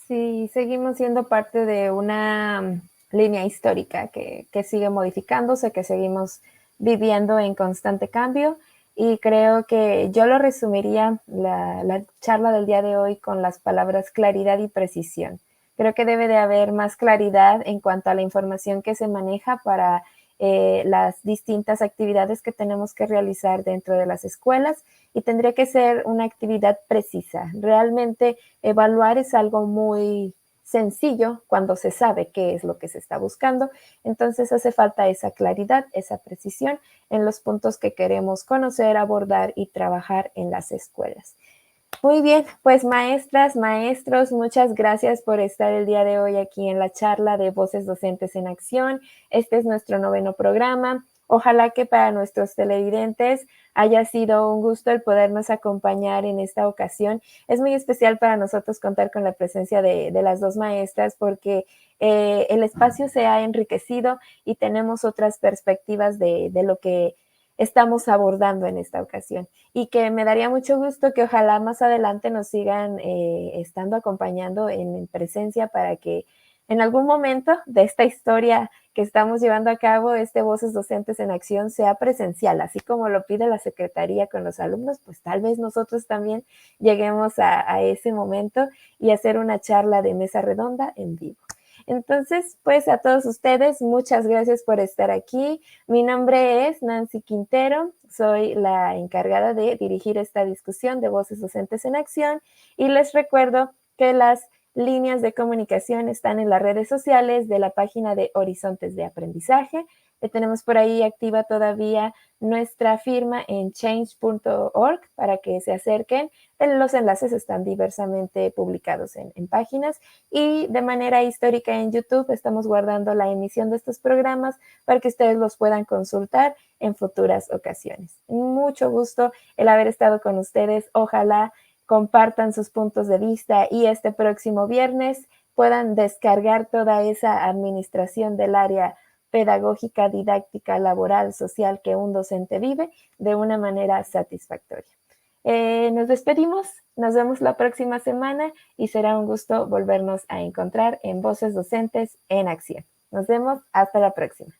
Sí, seguimos siendo parte de una línea histórica que sigue modificándose, que seguimos viviendo en constante cambio y creo que yo lo resumiría la charla del día de hoy con las palabras claridad y precisión. Creo que debe de haber más claridad en cuanto a la información que se maneja para las distintas actividades que tenemos que realizar dentro de las escuelas y tendría que ser una actividad precisa. Realmente evaluar es algo muy sencillo cuando se sabe qué es lo que se está buscando. Entonces hace falta esa claridad, esa precisión en los puntos que queremos conocer, abordar y trabajar en las escuelas. Muy bien, pues maestras, maestros, muchas gracias por estar el día de hoy aquí en la charla de Voces Docentes en Acción. Este es nuestro 9º programa. Ojalá que para nuestros televidentes haya sido un gusto el podernos acompañar en esta ocasión. Es muy especial para nosotros contar con la presencia de las dos maestras porque el espacio se ha enriquecido y tenemos otras perspectivas de lo que estamos abordando en esta ocasión y que me daría mucho gusto que ojalá más adelante nos sigan estando acompañando en presencia para que en algún momento de esta historia que estamos llevando a cabo, Voces Docentes en Acción sea presencial, así como lo pide la Secretaría con los alumnos, pues tal vez nosotros también lleguemos a ese momento y hacer una charla de mesa redonda en vivo. Entonces, pues a todos ustedes, muchas gracias por estar aquí. Mi nombre es Nancy Quintero, soy la encargada de dirigir esta discusión de Voces Docentes en Acción y les recuerdo que las líneas de comunicación están en las redes sociales de la página de Horizontes de Aprendizaje. Tenemos por ahí activa todavía nuestra firma en change.org para que se acerquen. Los enlaces están diversamente publicados en páginas y de manera histórica en YouTube estamos guardando la emisión de estos programas para que ustedes los puedan consultar en futuras ocasiones. Mucho gusto el haber estado con ustedes. Ojalá compartan sus puntos de vista y este próximo viernes puedan descargar toda esa administración del área pedagógica, didáctica, laboral, social que un docente vive de una manera satisfactoria. Nos despedimos, nos vemos la próxima semana y será un gusto volvernos a encontrar en Voces Docentes en Acción. Nos vemos, hasta la próxima.